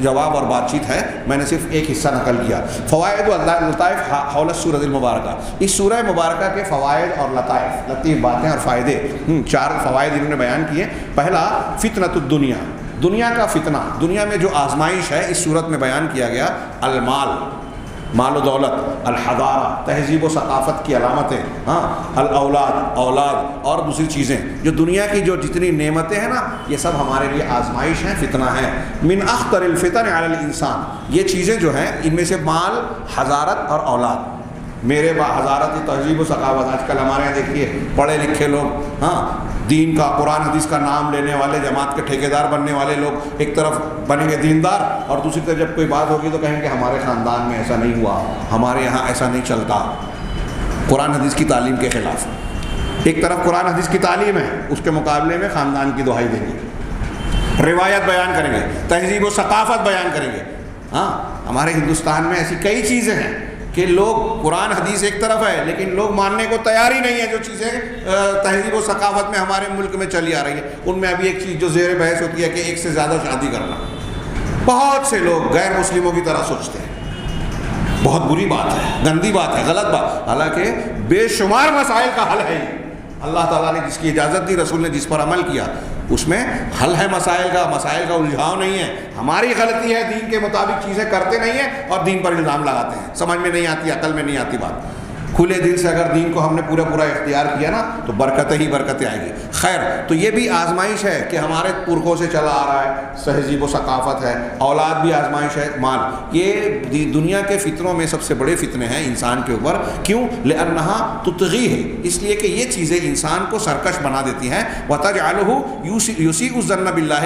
جواب اور بات چیت ہے، میں نے صرف ایک حصہ نقل کیا۔ فوائد و لطائف حول السورۃ المبارکہ، اس سورہ مبارکہ کے فوائد اور لطائف، لطیف باتیں اور فائدے، 4 فوائد انہوں نے بیان کیے۔ پہلا، فتنۃ الدنیا، دنیا کا فتنہ، دنیا میں جو آزمائش ہے اس صورت میں بیان کیا گیا۔ المال، مال و دولت، الحضارہ، تہذیب و ثقافت کی علامتیں، ہاں، الاولاد، اولاد، اور دوسری چیزیں، جو دنیا کی جو جتنی نعمتیں ہیں نا، یہ سب ہمارے لیے آزمائش ہیں، فتنہ ہیں۔ من اخطر الفتن علی الانسان، یہ چیزیں جو ہیں ان میں سے مال، حضارت اور اولاد، میرے حضارت، تہذیب و ثقافت، آج کل ہمارے یہاں دیکھیے پڑھے لکھے لوگ، ہاں، دین کا، قرآن حدیث کا نام لینے والے، جماعت کے ٹھیکیدار بننے والے لوگ ایک طرف بنیں گے دیندار، اور دوسری طرف جب کوئی بات ہوگی تو کہیں گے ہمارے خاندان میں ایسا نہیں ہوا، ہمارے یہاں ایسا نہیں چلتا، قرآن حدیث کی تعلیم کے خلاف۔ ایک طرف قرآن حدیث کی تعلیم ہے، اس کے مقابلے میں خاندان کی دہائی دیں گے، روایت بیان کریں گے، تہذیب و ثقافت بیان کریں گے۔ ہاں، ہمارے ہندوستان میں ایسی کئی چیزیں ہیں کہ لوگ، قرآن حدیث ایک طرف ہے لیکن لوگ ماننے کو تیار ہی نہیں ہے، جو چیزیں تہذیب و ثقافت میں ہمارے ملک میں چلی آ رہی ہے۔ ان میں ابھی ایک چیز جو زیر بحث ہوتی ہے کہ ایک سے زیادہ شادی کرنا، بہت سے لوگ غیر مسلموں کی طرح سوچتے ہیں، بہت بری بات ہے، گندی بات ہے، غلط بات، حالانکہ بے شمار مسائل کا حل ہے۔ اللہ تعالیٰ نے جس کی اجازت دی، رسول نے جس پر عمل کیا، اس میں حل ہے مسائل کا الجھاؤ نہیں ہے۔ ہماری غلطی ہے، دین کے مطابق چیزیں کرتے نہیں ہیں اور دین پر الزام لگاتے ہیں، سمجھ میں نہیں آتی، عقل میں نہیں آتی بات۔ کھلے دل سے اگر دین کو ہم نے پورا اختیار کیا نا تو برکتیں ہی برکتیں آئیں گی۔ خیر، تو یہ بھی آزمائش ہے کہ ہمارے پرکھوں سے چلا آ رہا ہے، تہذیب و ثقافت ہے، اولاد بھی آزمائش ہے، مال، یہ دنیا کے فتنوں میں سب سے بڑے فتنے ہیں انسان کے اوپر۔ کیوں؟ لأنہا تطغی ہے، اس لیے کہ یہ چیزیں انسان کو سرکش بنا دیتی ہیں۔ وتجعلہ یسیء الظن باللہ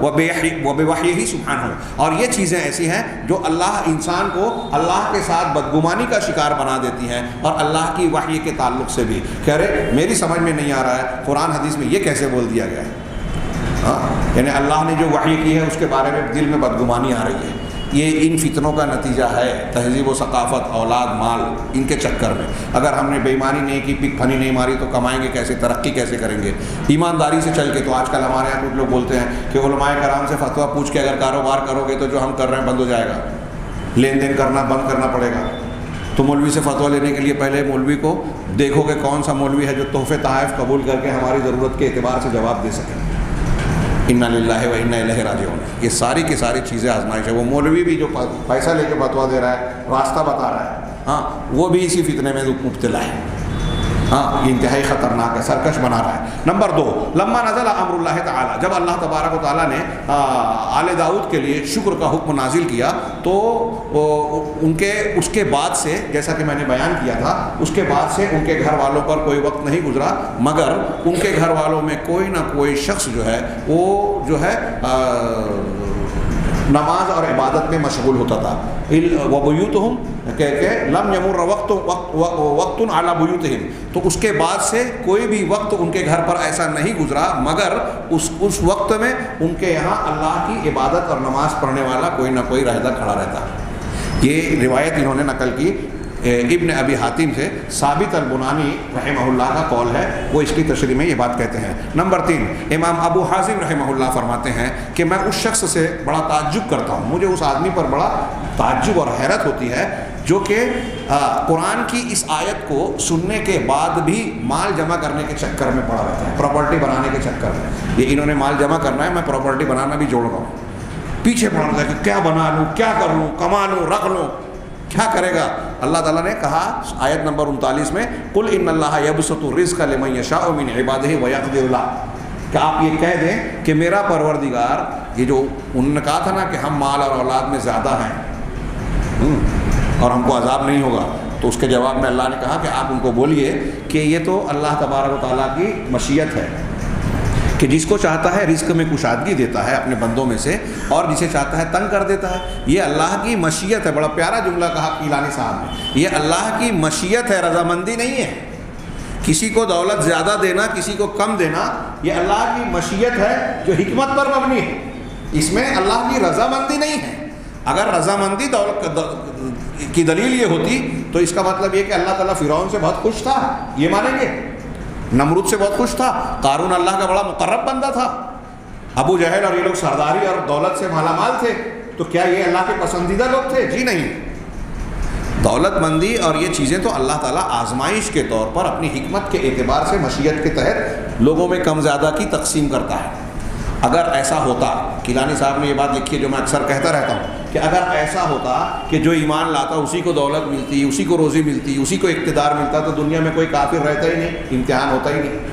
وبوحیہ سبحانہ، اور یہ چیزیں ایسی ہیں جو انسان کو اللہ کے ساتھ بدگمانی کا شکار بنا دیتی ہیں، اور اللہ کی وحی کے تعلق سے بھی کہہ رہے میری سمجھ میں نہیں آ رہا ہے قرآن حدیث میں یہ کیسے بول دیا گیا ہے، ہاں، یعنی اللہ نے جو وحی کی ہے اس کے بارے میں دل میں بدگمانی آ رہی ہے۔ یہ ان فتنوں کا نتیجہ ہے، تہذیب و ثقافت، اولاد، مال، ان کے چکر میں اگر ہم نے بے ایمانی نہیں کی، پک پھنی نہیں ماری تو کمائیں گے کیسے، ترقی کیسے کریں گے؟ ایمانداری سے چل کے، تو آج کل ہمارے یہاں کچھ لوگ بولتے ہیں کہ علماء کرام سے فتویٰ پوچھ کے اگر کاروبار کرو گے تو جو ہم کر رہے ہیں بند ہو جائے گا، لین دین کرنا بند کرنا پڑے گا۔ تو مولوی سے فتویٰ لینے کے لیے پہلے مولوی کو دیکھو کہ کون سا مولوی ہے جو تحفے تحائف قبول کر کے ہماری ضرورت کے اعتبار سے جواب دے سکے۔ انا للہ و انا الیہ راجعون، یہ ساری کی ساری چیزیں آزمائش ہے۔ وہ مولوی بھی جو پیسہ لے کے فتویٰ دے رہا ہے، راستہ بتا رہا ہے، ہاں وہ بھی اسی فتنے میں مبتلا ہے. ہاں یہ انتہائی خطرناک ہے, سرکش بنا رہا ہے. نمبر 2, لما نزل امر اللہ تعالیٰ, جب اللہ تبارک و تعالیٰ نے آل داؤد کے لیے شکر کا حکم نازل کیا تو ان کے اس کے بعد سے, جیسا کہ میں نے بیان کیا تھا, اس کے بعد سے ان کے گھر والوں پر کوئی وقت نہیں گزرا مگر ان کے گھر والوں میں کوئی نہ کوئی شخص جو ہے وہ جو ہے نماز اور عبادت میں مشغول ہوتا تھا. وَبُيُوتُهُمْ کہ لم یمر وقت علی بیوتہم, تو اس کے بعد سے کوئی بھی وقت ان کے گھر پر ایسا نہیں گزرا مگر اس وقت میں ان کے یہاں اللہ کی عبادت اور نماز پڑھنے والا کوئی نہ کوئی رہتا کھڑا رہتا. یہ روایت انہوں نے نقل کی ابن ابی حاتم سے. ثابت البنانی رحمہ اللہ کا قول ہے, وہ اس کی تشریح میں یہ بات کہتے ہیں. نمبر 3, امام ابو حازم رحمہ اللہ فرماتے ہیں کہ میں اس شخص سے بڑا تعجب کرتا ہوں, مجھے اس آدمی پر بڑا تعجب اور حیرت ہوتی ہے جو کہ قرآن کی اس آیت کو سننے کے بعد بھی مال جمع کرنے کے چکر میں پڑا رہتا ہے, پراپرٹی بنانے کے چکر میں. یہ انہوں نے مال جمع کرنا ہے, میں پراپرٹی بنانا بھی جوڑ رہا ہوں, پیچھے پڑ رہا ہے کہ کیا بنا لوں, کیا کر لوں, کما لوں, رکھ لوں, کیا کرے گا. اللہ تعالیٰ نے کہا آیت نمبر 39 میں, قل ان اللہ یبسط الرزق لمن یشاء من عبادہ ویقدر له, کہ آپ یہ کہہ دیں کہ میرا پروردگار, یہ جو انہوں نے کہا تھا نا کہ ہم مال اور اولاد میں زیادہ ہیں اور ہم کو عذاب نہیں ہوگا, تو اس کے جواب میں اللہ نے کہا کہ آپ ان کو بولیے کہ یہ تو اللہ تبارک و تعالیٰ کی مشیت ہے کہ جس کو چاہتا ہے رزق میں کشادگی دیتا ہے اپنے بندوں میں سے, اور جسے چاہتا ہے تنگ کر دیتا ہے. یہ اللہ کی مشیت ہے. بڑا پیارا جملہ کہا کیلانی صاحب نے, یہ اللہ کی مشیت ہے, رضامندی نہیں ہے. کسی کو دولت زیادہ دینا, کسی کو کم دینا, یہ اللہ کی مشیت ہے جو حکمت پر مبنی ہے. اس میں اللہ کی رضامندی نہیں ہے. اگر رضامندی دولت کی دلیل یہ ہوتی تو اس کا مطلب یہ کہ اللہ تعالیٰ فرعون سے بہت خوش تھا, یہ مانیں گے. نمرود سے بہت خوش تھا, قارون اللہ کا بڑا مقرب بندہ تھا, ابو جہل اور یہ لوگ سرداری اور دولت سے مالا مال تھے, تو کیا یہ اللہ کے پسندیدہ لوگ تھے؟ جی نہیں. دولت مندی اور یہ چیزیں تو اللہ تعالیٰ آزمائش کے طور پر اپنی حکمت کے اعتبار سے مشیت کے تحت لوگوں میں کم زیادہ کی تقسیم کرتا ہے. اگر ایسا ہوتا, کیلانی صاحب نے یہ بات لکھی ہے جو میں اکثر کہتا رہتا ہوں, کہ اگر ایسا ہوتا کہ جو ایمان لاتا اسی کو دولت ملتی, اسی کو روزی ملتی, اسی کو اقتدار ملتا, تو دنیا میں کوئی کافر رہتا ہی نہیں, امتحان ہوتا ہی نہیں.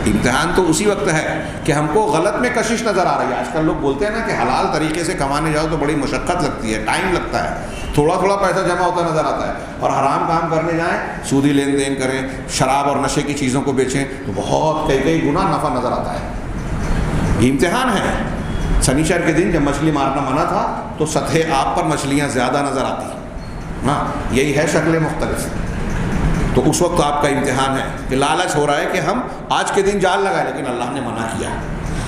امتحان تو اسی وقت ہے کہ ہم کو غلط میں کشش نظر آ رہی ہے. آج کل لوگ بولتے ہیں نا کہ حلال طریقے سے کمانے جاؤ تو بڑی مشقت لگتی ہے, ٹائم لگتا ہے, تھوڑا تھوڑا پیسہ جمع ہوتا نظر آتا ہے, اور حرام کام کرنے جائیں, سودی لین دین کریں, شراب اور نشے کی چیزوں کو بیچیں تو بہت کئی گنا نفع نظر آتا ہے. امتحان ہے. شنیچر کے دن جب مچھلی مارنا منع تھا تو سطح آب پر مچھلیاں زیادہ نظر آتی ہیں. ہاں یہی ہے شکلیں مختلف. تو اس وقت آپ کا امتحان ہے کہ لالچ ہو رہا ہے کہ ہم آج کے دن جال لگائیں, لیکن اللہ نے منع کیا.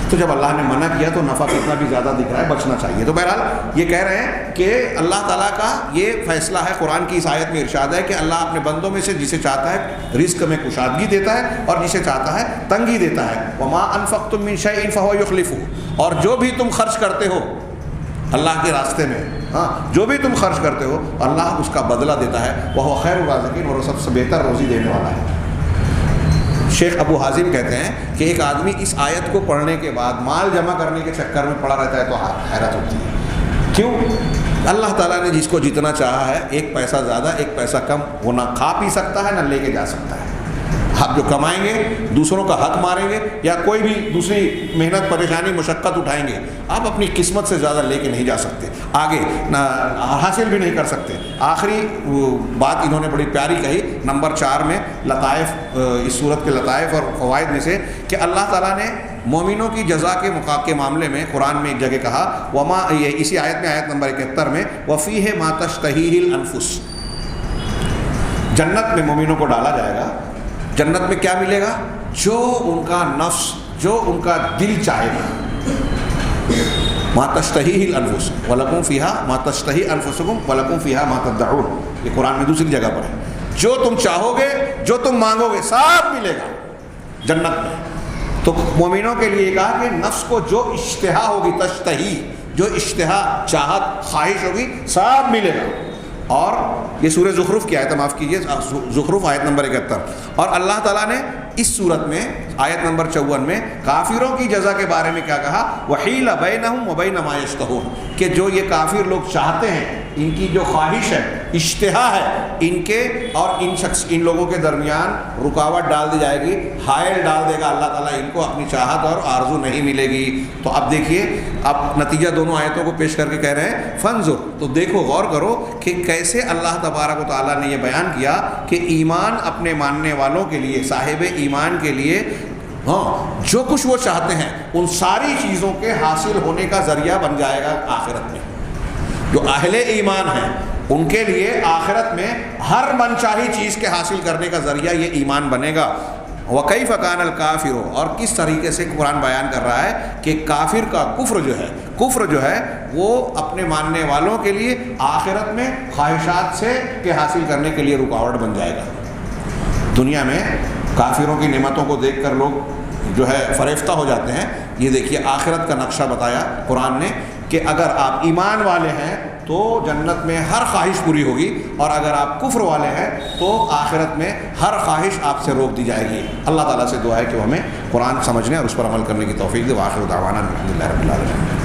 تو جب اللہ نے منع کیا تو نفع کتنا بھی زیادہ دکھ رہا ہے, بچنا چاہیے. تو بہرحال یہ کہہ رہے ہیں کہ اللہ تعالیٰ کا یہ فیصلہ ہے. قرآن کی اس آیت میں ارشاد ہے کہ اللہ اپنے بندوں میں سے جسے چاہتا ہے رزق میں کشادگی دیتا ہے اور جسے چاہتا ہے تنگی دیتا ہے. وما انفقتم من شیء فهو یخلفہ, اور جو بھی تم خرچ کرتے ہو اللہ کے راستے میں, ہاں جو بھی تم خرچ کرتے ہو اللہ اس کا بدلہ دیتا ہے. وہ خیر الرازقین, اور وہ سب سے بہتر روزی دینے والا ہے. شیخ ابو حازم کہتے ہیں کہ ایک آدمی اس آیت کو پڑھنے کے بعد مال جمع کرنے کے چکر میں پڑا رہتا ہے تو حیرت ہوتی ہے. کیوں؟ اللہ تعالیٰ نے جس کو جتنا چاہا ہے, ایک پیسہ زیادہ ایک پیسہ کم, وہ نہ کھا پی سکتا ہے نہ لے کے جا سکتا ہے. آپ جو کمائیں گے دوسروں کا حق ماریں گے یا کوئی بھی دوسری محنت پریشانی مشقت اٹھائیں گے, آپ اپنی قسمت سے زیادہ لے کے نہیں جا سکتے, آگے نہ حاصل بھی نہیں کر سکتے. آخری بات انہوں نے بڑی پیاری کہی نمبر 4 میں, لطائف, اس صورت کے لطائف اور فوائد میں سے, کہ اللہ تعالیٰ نے مومنوں کی جزا کے معاملے میں قرآن میں ایک جگہ کہا, وما, یہ اسی آیت میں آیت نمبر 71 میں, وفیہ ما تشتہیہ الانفس, جنت میں مومنوں کو ڈالا جائے گا. جنت میں کیا ملے گا؟ جو ان کا نفس, جو ان کا دل چاہے گا. ما تشتہیہ الانفس ولکم فیہا ما تشتہی انفسکم ولکم فیہا ما تدعون, یہ قرآن میں دوسری جگہ پر ہے. جو تم چاہو گے, جو تم مانگو گے, سب ملے گا جنت میں. تو مومنوں کے لیے کہا کہ نفس کو جو اشتہا ہوگی, تشتہی, جو اشتہا, چاہت, خواہش ہوگی, سب ملے گا. اور یہ سورہ زخرف کی آیت, معاف کیجیے, زخرف آیت نمبر 71. اور اللہ تعالیٰ نے اس صورت میں آیت نمبر 54 میں کافروں کی جزا کے بارے میں کیا کہا, وحیل بینہم وبین ما یشتہون, کہ جو یہ کافر لوگ چاہتے ہیں, ان کی جو خواہش ہے اشتہا ہے ان کے اور ان لوگوں کے درمیان رکاوٹ ڈال دی جائے گی، حائل ڈال دے گا اللہ تعالیٰ ان کو، اپنی چاہت اور آرزو نہیں ملے گی۔ تو اب دیکھیے، اب نتیجہ دونوں آیتوں کو پیش کر کے کہہ رہے ہیں فانظر، تو دیکھو غور کرو کہ کیسے اللہ تبارک و تعالیٰ نے یہ بیان کیا کہ ایمان اپنے ماننے والوں کے لیے، صاحب ایمان کے لیے جو کچھ وہ چاہتے ہیں ان ساری چیزوں کے حاصل ہونے کا ذریعہ بن جائے گا آخرت میں۔ جو اہل ایمان ہیں ان کے لیے آخرت میں ہر من چاہی چیز کے حاصل کرنے کا ذریعہ یہ ایمان بنے گا۔ وَكَيْفَ كَانَ الْكَافِرُ، اور کس طریقے سے قرآن بیان کر رہا ہے کہ کافر کا کفر جو ہے وہ اپنے ماننے والوں کے لیے آخرت میں خواہشات سے کے حاصل کرنے کے لیے رکاوٹ بن جائے گا۔ دنیا میں کافروں کی نعمتوں کو دیکھ کر لوگ جو ہے فریفتہ ہو جاتے ہیں، یہ دیکھیے آخرت کا نقشہ بتایا قرآن نے کہ اگر آپ ایمان والے ہیں تو جنت میں ہر خواہش پوری ہوگی، اور اگر آپ کفر والے ہیں تو آخرت میں ہر خواہش آپ سے روک دی جائے گی۔ اللہ تعالیٰ سے دعا ہے کہ وہ ہمیں قرآن سمجھنے اور اس پر عمل کرنے کی توفیق دے۔ وآخر دعوانا الحمد للہ رب العالمین۔